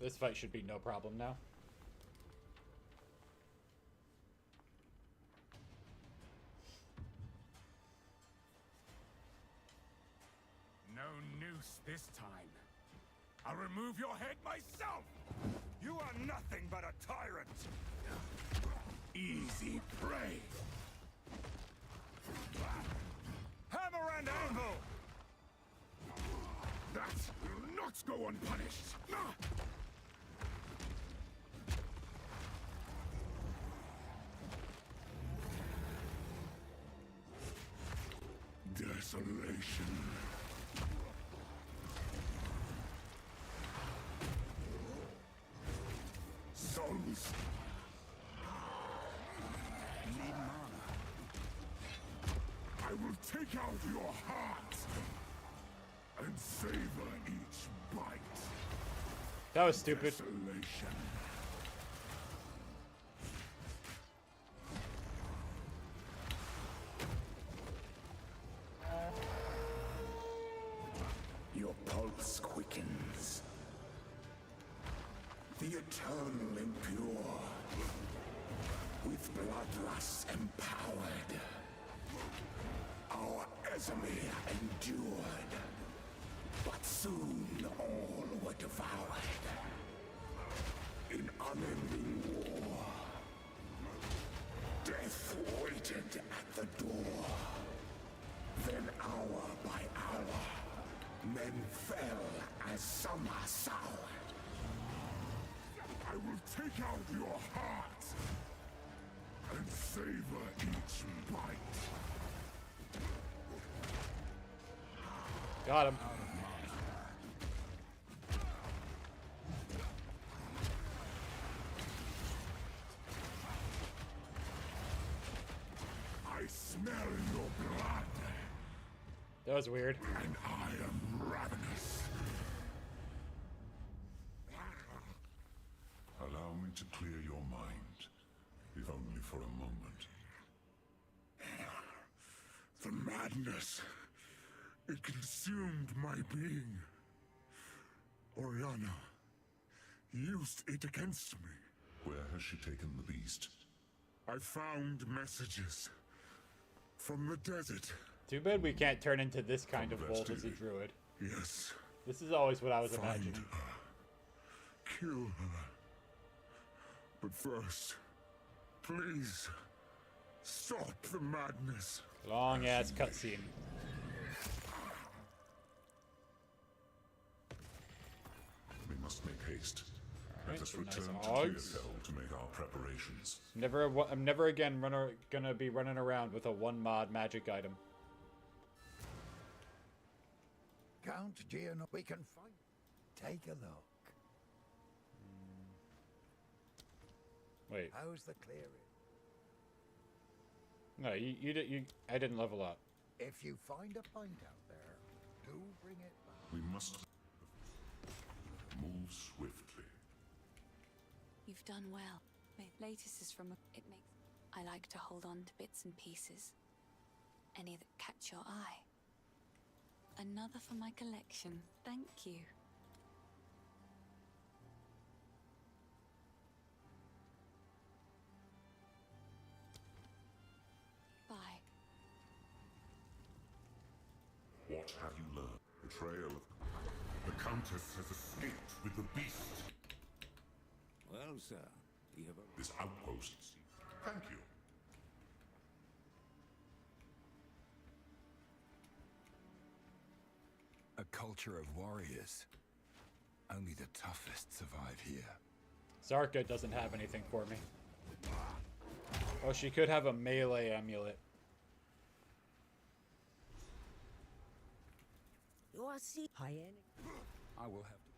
This fight should be no problem now. No noose this time. I'll remove your head myself! You are nothing but a tyrant! Easy prey! Hammer and anvil! That will not go unpunished! Desolation. Souls! Need mana. I will take out your heart and savor each bite. That was stupid. Desolation. Your pulse quickens. The eternal impure, with bloodlust empowered. Our Ezemir endured, but soon all were devoured. In unending war, death waited at the door. Then hour by hour, men fell as summer soured. I will take out your heart and savor each bite. Got him. smell your blood, That was weird. and I am ravenous. Allow me to clear your mind, if only for a moment. The madness, it consumed my being. Oriana used it against me. Where has she taken the beast? I found messages from the desert. Too bad we can't turn into this kind of From wolf as a Destiny. druid. Yes, This is always what I was find imagining. her. Kill her. But first, please, stop the madness. Long ass cutscene. We must make haste. Alright, Let us some nice return to hogs. Exile to make our preparations. I'm never again gonna be running around with a one mod magic item. Count Giano, we can find. Take a look. Wait, How's the clearing? no, I didn't level up. If you find a pint out there, do bring it back. We must move swiftly. You've done well. Latest is from it makes. I like to hold on to bits and pieces. Any that catch your eye. Another for my collection. Thank you. Bye. What have you learned? Betrayal. The Countess has escaped with the beast. Well, sir, we have a... This outpost. Thank you. A culture of warriors. Only the toughest survive here. Zarka doesn't have anything for me. Oh, she could have a melee amulet. You are see Hyena. I will have to.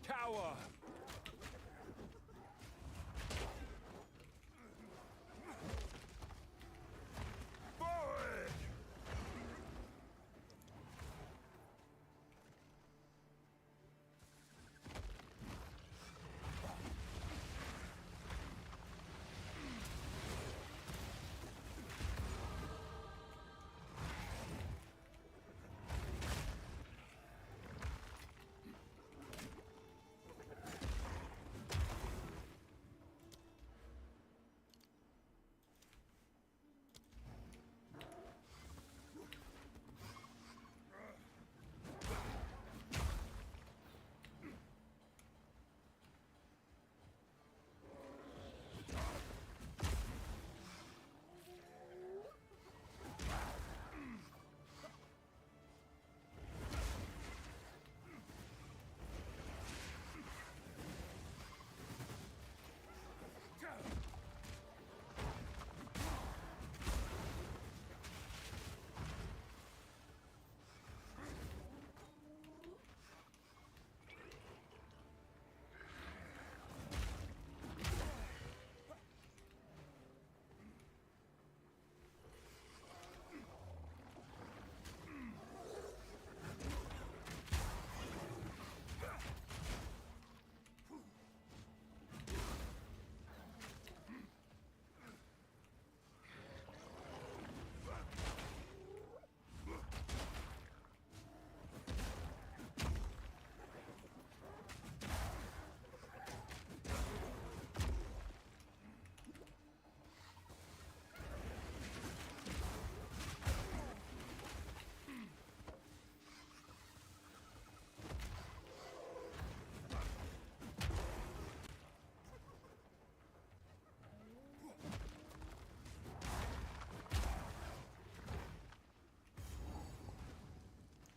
Tower! Forward!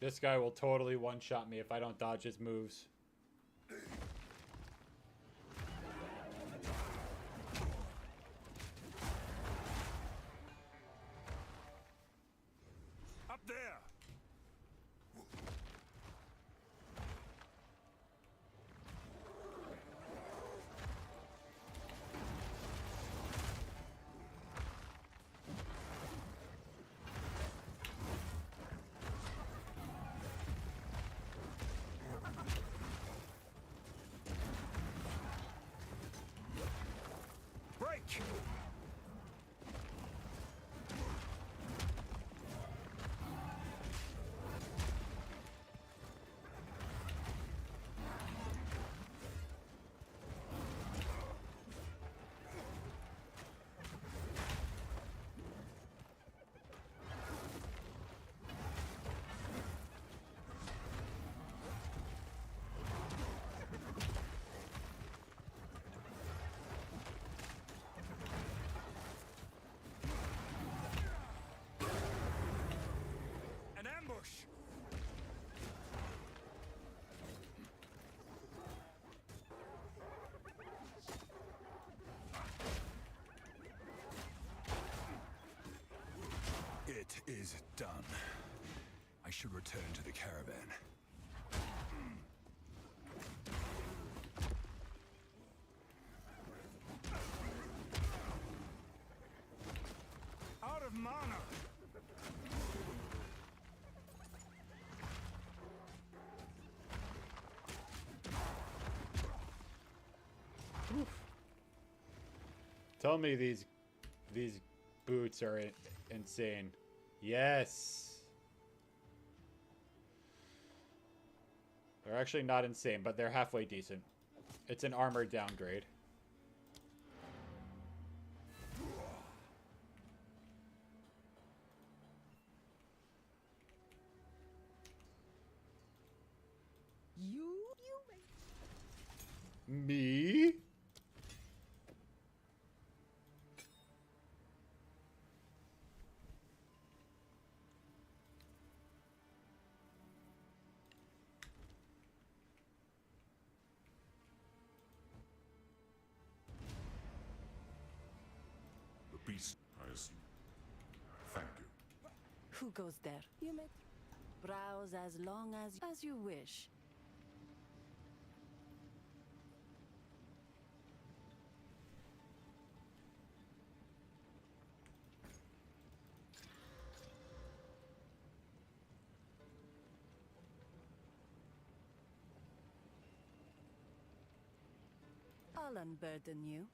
This guy will totally one-shot me if I don't dodge his moves. Up there! is done. I should return to the caravan. Out of mana. Tell me these boots are insane. Yes. They're actually not insane, but they're halfway decent. It's an armor downgrade. Me? The beast, I assume. Thank you. Who goes there? You may browse as long as you wish. I'll unburden you.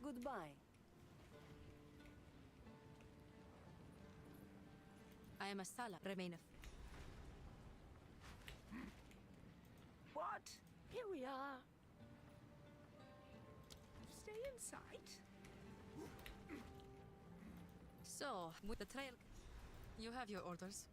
Goodbye. I am a Sala. Remain a... What? Here we are. Stay in sight. So, with the trail... You have your orders.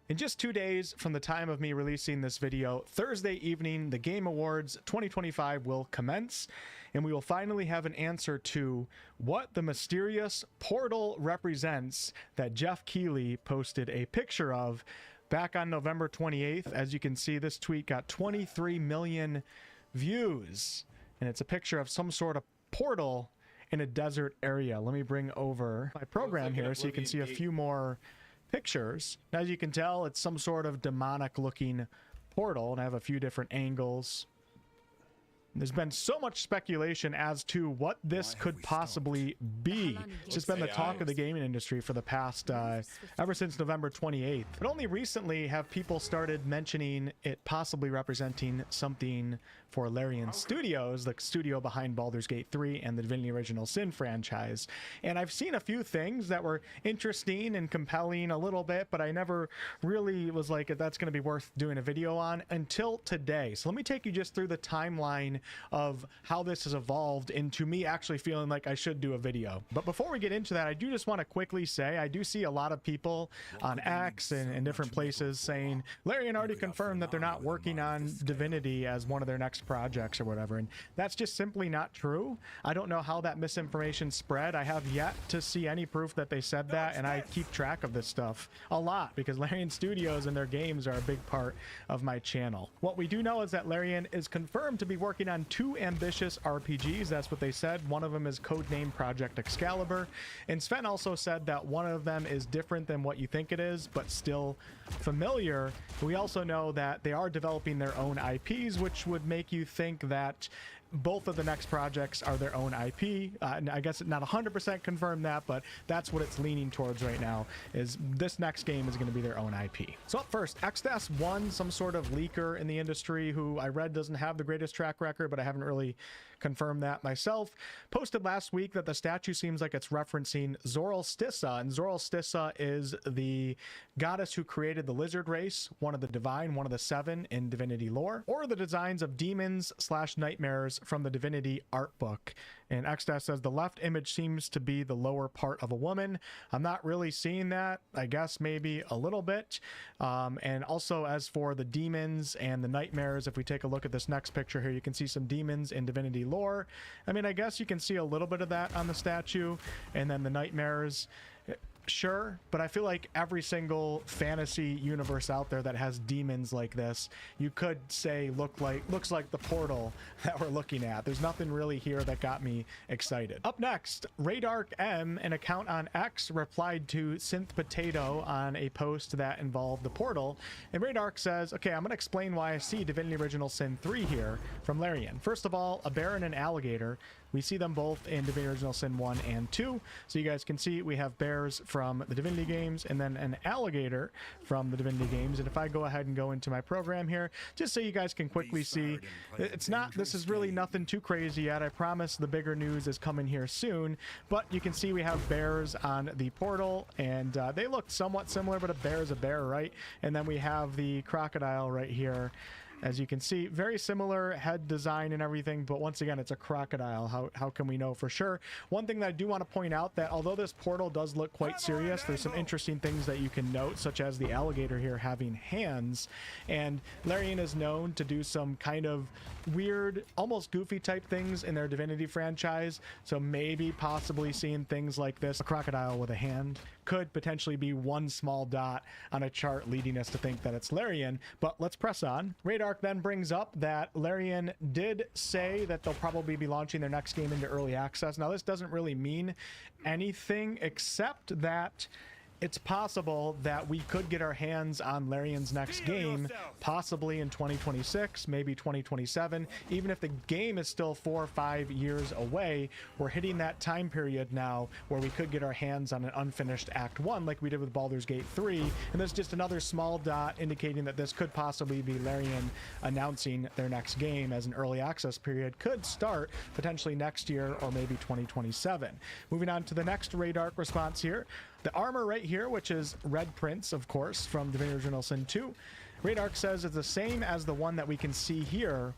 In just 2 days from the time of me releasing this video, Thursday evening, the Game Awards 2025 will commence, and we will finally have an answer to what the mysterious portal represents that Jeff Keighley posted a picture of back on November 28th. As you can see, this tweet got 23 million views, and it's a picture of some sort of portal in a desert area. Let me bring over my program here so you can see a few more pictures. As you can tell, it's some sort of demonic looking portal, and I have a few different angles There's been so much speculation as to what this could possibly be. It's just been the talk of the gaming industry for the past, ever since November 28th. But only recently have people started mentioning it possibly representing something for Larian Studios, the studio behind Baldur's Gate 3 and the Divinity Original Sin franchise. And I've seen a few things that were interesting and compelling a little bit, but I never really was like, that's going to be worth doing a video on until today. So let me take you just through the timeline of how this has evolved into me actually feeling like I should do a video. But before we get into that, I do just want to quickly say, I do see a lot of people on X and different places saying, Larian already confirmed that they're not working on Divinity as one of their next projects or whatever, and that's just simply not true. I don't know how that misinformation spread. I have yet to see any proof that they said that, and I keep track of this stuff a lot because Larian Studios and their games are a big part of my channel. What we do know is that Larian is confirmed to be working on 2 ambitious RPGs. That's what they said. One of them is codenamed Project Excalibur, and Sven also said that one of them is different than what you think it is, but still familiar. We also know that they are developing their own IPs, which would make you think that both of the next projects are their own IP. And I guess not 100% confirmed that, but that's what it's leaning towards right now, is this next game is going to be their own IP. So up first, Exdas1, some sort of leaker in the industry who I read doesn't have the greatest track record, but I haven't really confirmed that myself, posted last week that the statue seems like it's referencing Zoralstissa, and Zoralstissa is the goddess who created the lizard race, one of the divine, one of the 7 in Divinity lore, or the designs of demons / nightmares from the Divinity art book. And Exdas says the left image seems to be the lower part of a woman. I'm not really seeing that. I guess maybe a little bit. And also as for the demons and the nightmares, if we take a look at this next picture here, you can see some demons in Divinity lore. I mean, I guess you can see a little bit of that on the statue. And then the nightmares, sure, but I feel like every single fantasy universe out there that has demons like this, you could say looks like the portal that we're looking at. There's nothing really here that got me excited. Up next, Radark M, an account on X, replied to Synth Potato on a post that involved the portal, and Radark says, okay, I'm gonna explain why I see Divinity Original Sin 3 here from Larian. First of all, a bear and an alligator. We see them both in Divinity Original Sin 1 and 2. So you guys can see we have bears from the Divinity games and then an alligator from the Divinity games. And if I go ahead and go into my program here, just so you guys can quickly see, this is really nothing too crazy yet. I promise the bigger news is coming here soon. But you can see we have bears on the portal, and they look somewhat similar, but a bear is a bear, right? And then we have the crocodile right here. As you can see, very similar head design and everything, but once again, it's a crocodile. How can we know for sure? One thing that I do want to point out, that although this portal does look quite serious, there's some interesting things that you can note, such as the alligator here having hands. And Larian is known to do some kind of weird, almost goofy type things in their Divinity franchise. So maybe possibly seeing things like this, a crocodile with a hand, could potentially be one small dot on a chart leading us to think that it's Larian. But let's press on. Radark then brings up that Larian did say that they'll probably be launching their next game into early access. Now, this doesn't really mean anything except that it's possible that we could get our hands on Larian's next game, possibly in 2026, maybe 2027. Even if the game is still 4 or 5 years away, we're hitting that time period now where we could get our hands on an unfinished Act 1 like we did with Baldur's Gate 3. And there's just another small dot indicating that this could possibly be Larian announcing their next game, as an early access period could start potentially next year or maybe 2027. Moving on to the next Radark response here. The armor right here, which is Red Prince, of course, from Divinity Original Sin 2, Radark says it's the same as the one that we can see here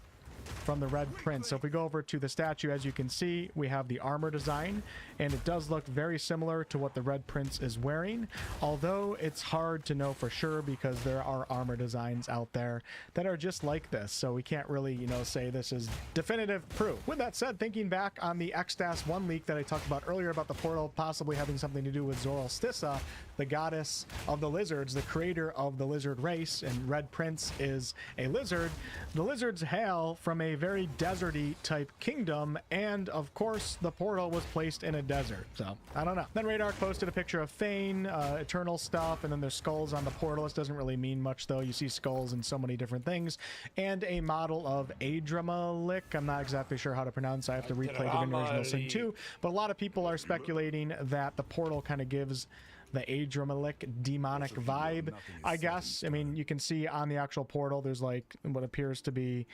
from the Red Prince. So if we go over to the statue, as you can see, we have the armor design, and it does look very similar to what the Red Prince is wearing, although it's hard to know for sure because there are armor designs out there that are just like this, so we can't really, say this is definitive proof. With that said, thinking back on the Exdas1 leak that I talked about earlier about the portal possibly having something to do with Zoralstissa, the goddess of the lizards, the creator of the lizard race, and Red Prince is a lizard. The lizards hail from from a very deserty type kingdom, and of course the portal was placed in a desert, so I don't know. Then Radark posted a picture of Thane, eternal stuff, and then there's skulls on the portal. This doesn't really mean much though. You see skulls in so many different things, and a model of Adramalik. I'm not exactly sure how to pronounce. I have to replay Divinity Original Sin 2, but a lot of people are speculating that the portal kind of gives the Adramalik demonic vibe, I guess. I mean, you can see on the actual portal there's like what appears to be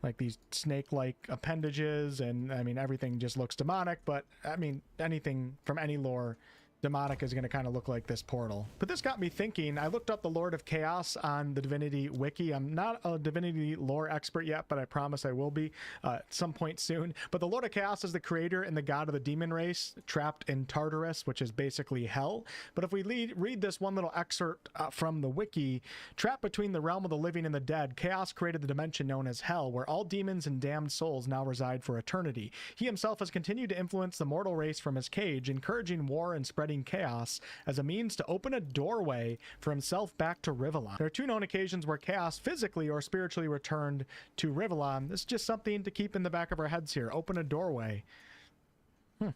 like these snake-like appendages, and I mean everything just looks demonic, but I mean anything from any lore demonic is going to kind of look like this portal. But this got me thinking. I looked up the Lord of Chaos on the Divinity wiki. I'm not a Divinity lore expert yet, but I promise I will be at some point soon. But the Lord of Chaos is the creator and the god of the demon race trapped in Tartarus, which is basically hell. But if we read this one little excerpt from the wiki, trapped between the realm of the living and the dead, Chaos created the dimension known as hell, where all demons and damned souls now reside for eternity. He himself has continued to influence the mortal race from his cage, encouraging war and spreading chaos as a means to open a doorway for himself back to Rivellon. There are 2 known occasions where Chaos physically or spiritually returned to Rivellon. This is just something to keep in the back of our heads here. Open a doorway.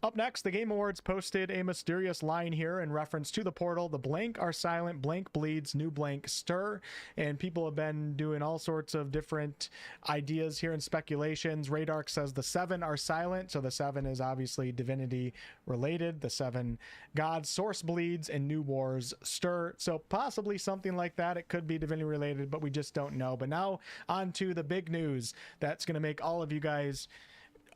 Up next, the Game Awards posted a mysterious line here in reference to the portal. The blank are silent, blank bleeds, new blank stir. And people have been doing all sorts of different ideas here and speculations. Radark says the 7 are silent, so the 7 is obviously divinity related. The 7 gods, source bleeds, and new wars stir. So possibly something like that. It could be divinity related, but we just don't know. But now on to the big news that's going to make all of you guys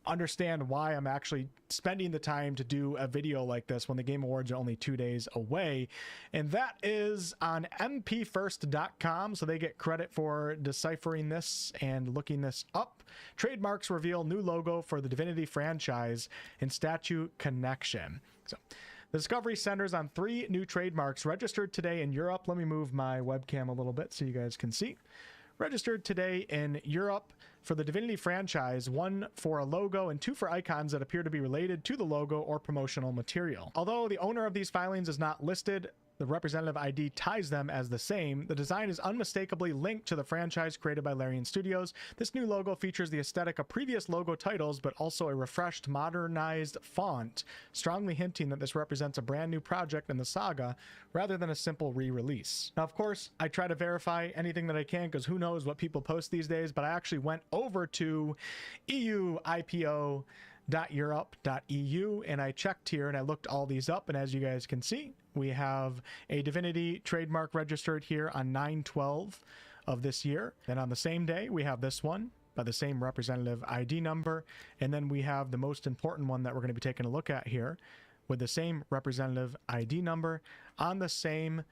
understand why I'm actually spending the time to do a video like this when the Game Awards are only 2 days away, and that is on mpfirst.com, so they get credit for deciphering this and looking this up. Trademarks reveal new logo for the Divinity franchise and Statue Connection. So the Discovery centers on 3 new trademarks registered today in Europe. Let me move my webcam a little bit so you guys can see. Registered today in Europe for the Divinity franchise, 1 for a logo and 2 for icons that appear to be related to the logo or promotional material. Although the owner of these filings is not listed, the representative ID ties them as the same. The design is unmistakably linked to the franchise created by Larian Studios. This new logo features the aesthetic of previous logo titles, but also a refreshed, modernized font, strongly hinting that this represents a brand new project in the saga rather than a simple re-release. Now, of course, I try to verify anything that I can because who knows what people post these days, but I actually went over to euipo.europe.eu and I checked here and I looked all these up, and as you guys can see, we have a Divinity trademark registered here on 9/12 of this year. And on the same day, we have this one by the same representative ID number. And then we have the most important one that we're going to be taking a look at here with the same representative ID number on the same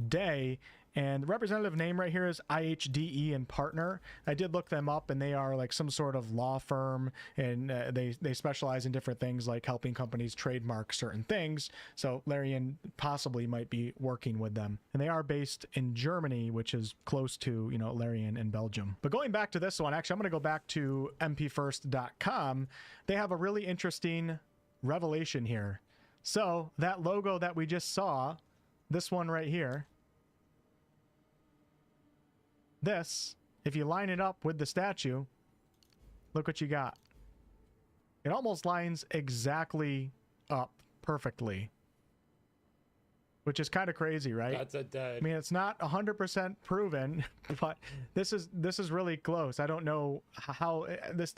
day. And the representative name right here is IHDE and Partner. I did look them up, and they are like some sort of law firm, and they specialize in different things like helping companies trademark certain things. So Larian possibly might be working with them. And they are based in Germany, which is close to, you know, Larian in Belgium. But going back to this one, actually, I'm going to go back to mpfirst.com. They have a really interesting revelation here. So that logo that we just saw, this one right here, this, if you line it up with the statue, look what you got. It almost lines exactly up perfectly, which is kind of crazy, right? That's a dead. I mean, it's not 100% proven, but this is really close. I don't know how this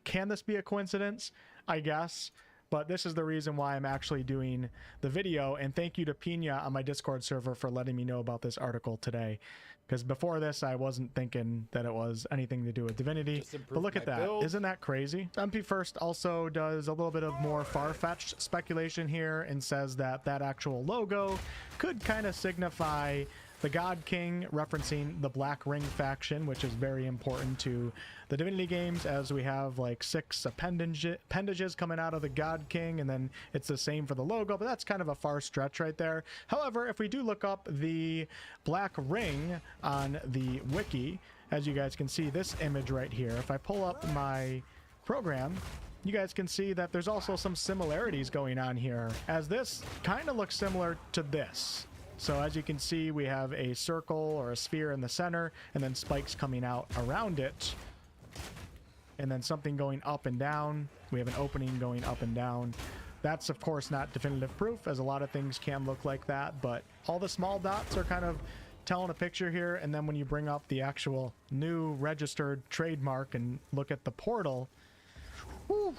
can this be a coincidence? I guess. But this is the reason why I'm actually doing the video, and thank you to Pina on my Discord server for letting me know about this article today. Because before this, I wasn't thinking that it was anything to do with Divinity. But look at that. Build. Isn't that crazy? MP First also does a little bit of more far-fetched speculation here and says that that actual logo could kind of signify the God King, referencing the Black Ring faction, which is very important to the Divinity games, as we have like 6 appendages coming out of the God King, and then it's the same for the logo, but that's kind of a far stretch right there. However, if we do look up the Black Ring on the wiki, as you guys can see this image right here, if I pull up my program, you guys can see that there's also some similarities going on here, as this kind of looks similar to this. So as you can see, we have a circle or a sphere in the center, and then spikes coming out around it. and then something going up and down. We have an opening going up and down. That's, of course, not definitive proof, as a lot of things can look like that, but all the small dots are kind of telling a picture here. And then when you bring up the actual new registered trademark and look at the portal, whew,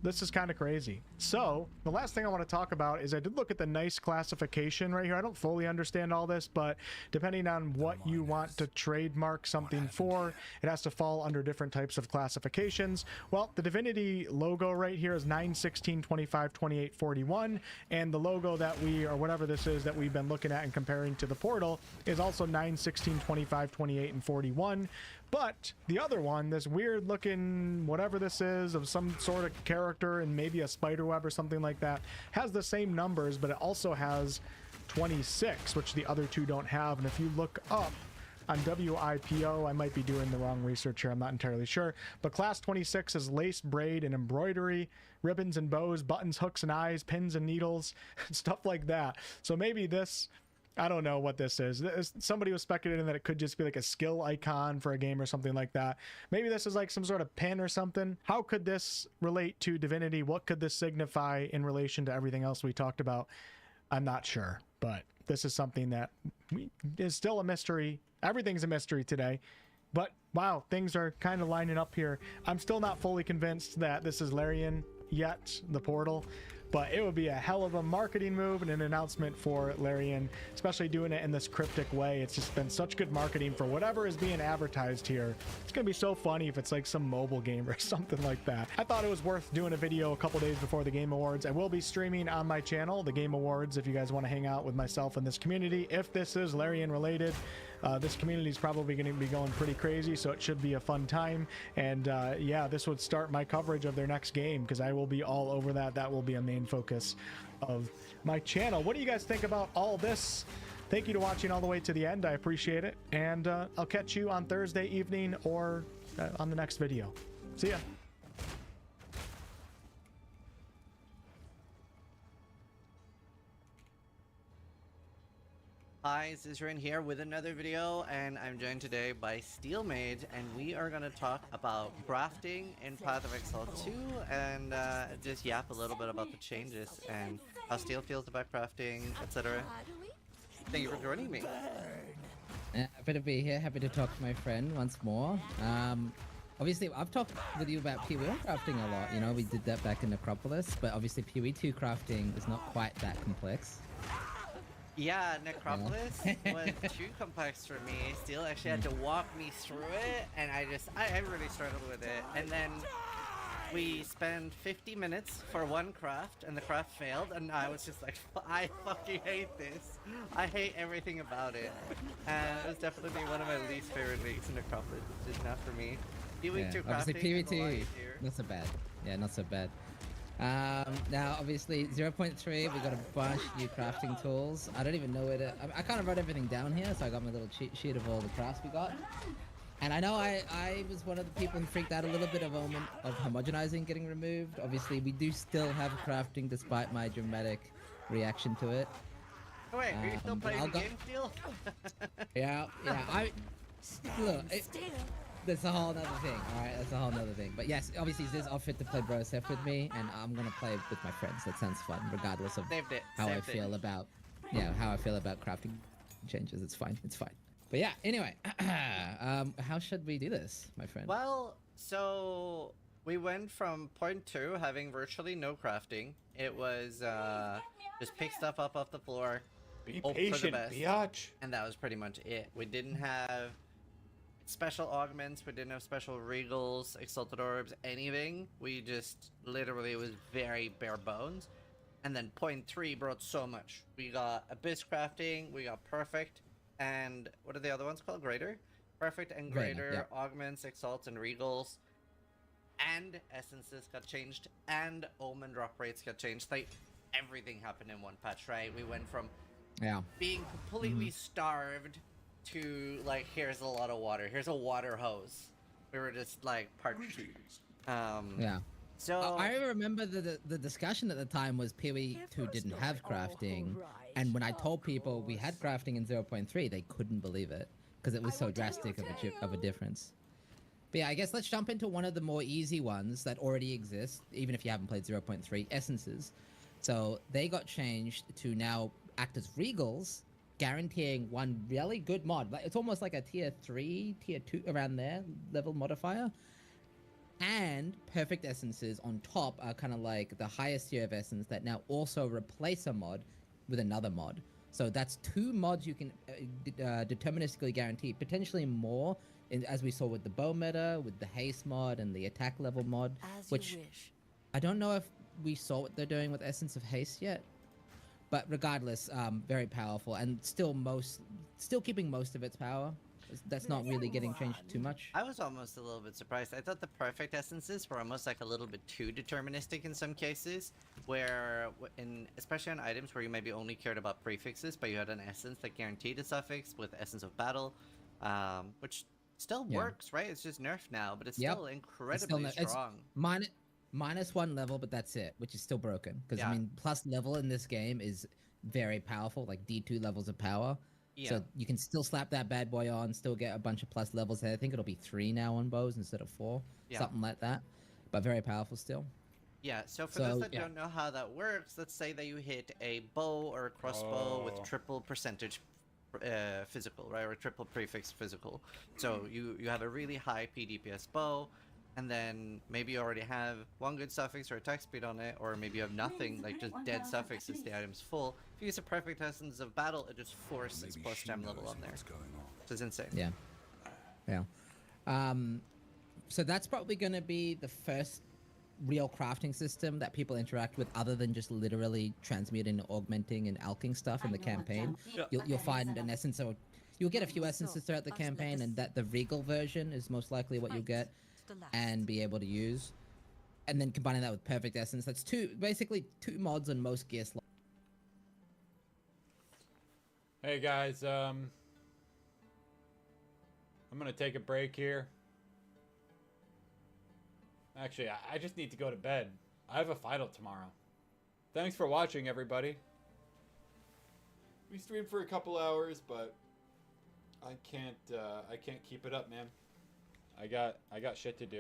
this is kind of crazy. So the last thing I want to talk about is I did look at the nice classification right here. I don't fully understand all this, but depending on what you want to trademark something for, it has to fall under different types of classifications. Well, the Divinity logo right here is 9, 16, 25, 28, 41, and the logo that we, or whatever this is that we've been looking at and comparing to the portal, is also 9, 16, 25, 28, and 41. But the other one, this weird looking whatever this is of some sort of character and maybe a spider web or something like that, has the same numbers, but it also has 26, which the other two don't have. And if you look up on WIPO, I might be doing the wrong research here, I'm not entirely sure, but class 26 is lace, braid, and embroidery, ribbons and bows, buttons, hooks and eyes, pins and needles, stuff like that. So maybe this, I don't know what this is. Somebody was speculating that it could just be like a skill icon for a game or something like that. Maybe this is like some sort of pin or something. How could this relate to Divinity? What could this signify in relation to everything else we talked about? I'm not sure, but this is something that is still a mystery. Everything's a mystery today. But wow, things are kind of lining up here. I'm still not fully convinced that this is Larian yet, the portal. But it would be a hell of a marketing move and an announcement for Larian, especially doing it in this cryptic way. It's just been such good marketing for whatever is being advertised here. It's going to be so funny if it's like some mobile game or something like that. I thought it was worth doing a video a couple days before the Game Awards. I will be streaming on my channel, the Game Awards, if you guys want to hang out with myself and this community. If this is Larian related, this community is probably going to be going pretty crazy, so it should be a fun time. And yeah, this would start my coverage of their next game, because I will be all over that. That will be a main focus of my channel. What do you guys think about all this? Thank you to watching all the way to the end. I appreciate it. And I'll catch you on Thursday evening or on the next video. See ya. Hi, Zizrin here with another video, and I'm joined today by Steelmade, and we are going to talk about crafting in Path of Exile 2, and just yap a little bit about the changes and how Steel feels about crafting, etc. Thank you for joining me. Happy to be here, happy to talk to my friend once more. Obviously, I've talked with you about PoE crafting a lot, you know, we did that back in Necropolis, but obviously PoE 2 crafting is not quite that complex. Yeah, Necropolis was too complex for me. Steel actually had to walk me through it, and I really struggled with it. And then we spent 50 minutes for one craft, and the craft failed, and I was just like, I fucking hate this. I hate everything about it. And it was definitely one of my least favorite leagues in Necropolis. It's just not for me. PoE 2 crafting obviously is a lot PoE2, easier. not so bad. Yeah, not so bad. Now obviously 0.3, we got a bunch of new crafting tools. I don't even know where to, I kind of wrote everything down here, so I got my little cheat sheet of all the crafts we got. And I know I was one of the people who freaked out a little bit of homogenizing getting removed. Obviously we do still have crafting despite my dramatic reaction to it. Oh wait, are you still playing the game, Steel? Yeah, look, that's a whole nother thing, alright? That's a whole nother thing. But yes, obviously Ziz offered to play Brosef with me, and I'm gonna play with my friends. That sounds fun, regardless of how I feel about, how I feel about crafting changes. It's fine, it's fine. But yeah, anyway, how should we do this, my friend? Well, so we went from point 2, having virtually no crafting. It was just pick stuff up off the floor, hope for the best, biatch. and that was pretty much it. We didn't have special augments, we didn't have special regals, exalted orbs, anything. We just literally, it was very bare bones. And then point 3 brought so much. We got abyss crafting, we got perfect, and what are the other ones called? Greater? Perfect and greater, augments, exalts, and regals. And essences got changed, and omen drop rates got changed. Like, everything happened in one patch, right? We went from being completely starved to, like, here's a lot of water, here's a water hose. We were just like parched. So I remember the discussion at the time was PoE 2 didn't have crafting, and when I told people we had crafting in 0.3, they couldn't believe it because it was so drastic of a difference. But yeah, I guess let's jump into one of the more easy ones that already exist, even if you haven't played 0.3, Essences. So they got changed to now act as Regals, guaranteeing one really good mod. Like, it's almost like a tier 3, tier 2, around there, level modifier. And Perfect Essences on top are kind of like the highest tier of Essence that now also replace a mod with another mod. So that's 2 mods you can deterministically guarantee, potentially more, as we saw with the bow meta, with the haste mod, and the attack level mod. As which you wish. I don't know if we saw what they're doing with Essence of Haste yet. But regardless, very powerful, and still keeping most of its power. That's not really getting changed too much. I was almost a little bit surprised. I thought the perfect essences were almost like a little bit too deterministic in some cases, where especially on items where you maybe only cared about prefixes, but you had an essence that guaranteed a suffix with Essence of Battle, which still works, right? It's just nerfed now, but it's still incredibly strong. It's -1 level, but that's it, which is still broken. Because I mean, plus level in this game is very powerful, like D2 levels of power. Yeah. So you can still slap that bad boy on, still get a bunch of plus levels. I think it'll be 3 now on bows instead of 4, something like that. But very powerful still. Yeah, so for those that don't know how that works, let's say that you hit a bow or a crossbow with triple percentage physical, right, or triple prefix physical. So you have a really high PDPS bow, and then maybe you already have 1 good suffix or attack speed on it, or maybe you have nothing, like just dead suffixes, the item's full. If you use a perfect essence of battle, it just forces plus gem level on there. Which is insane. Yeah. So that's probably going to be the first real crafting system that people interact with, other than just literally transmuting, augmenting, and alching stuff in the campaign. You'll find an essence, or you'll get a few essences throughout the campaign, and that the Regal version is most likely what you'll get and be able to use. And then combining that with Perfect Essence, that's basically two mods on most gear slots. Hey guys, I'm gonna take a break here. Actually, I just need to go to bed. I have a final tomorrow. Thanks for watching, everybody. We streamed for a couple hours, but I can't keep it up, man. I got shit to do.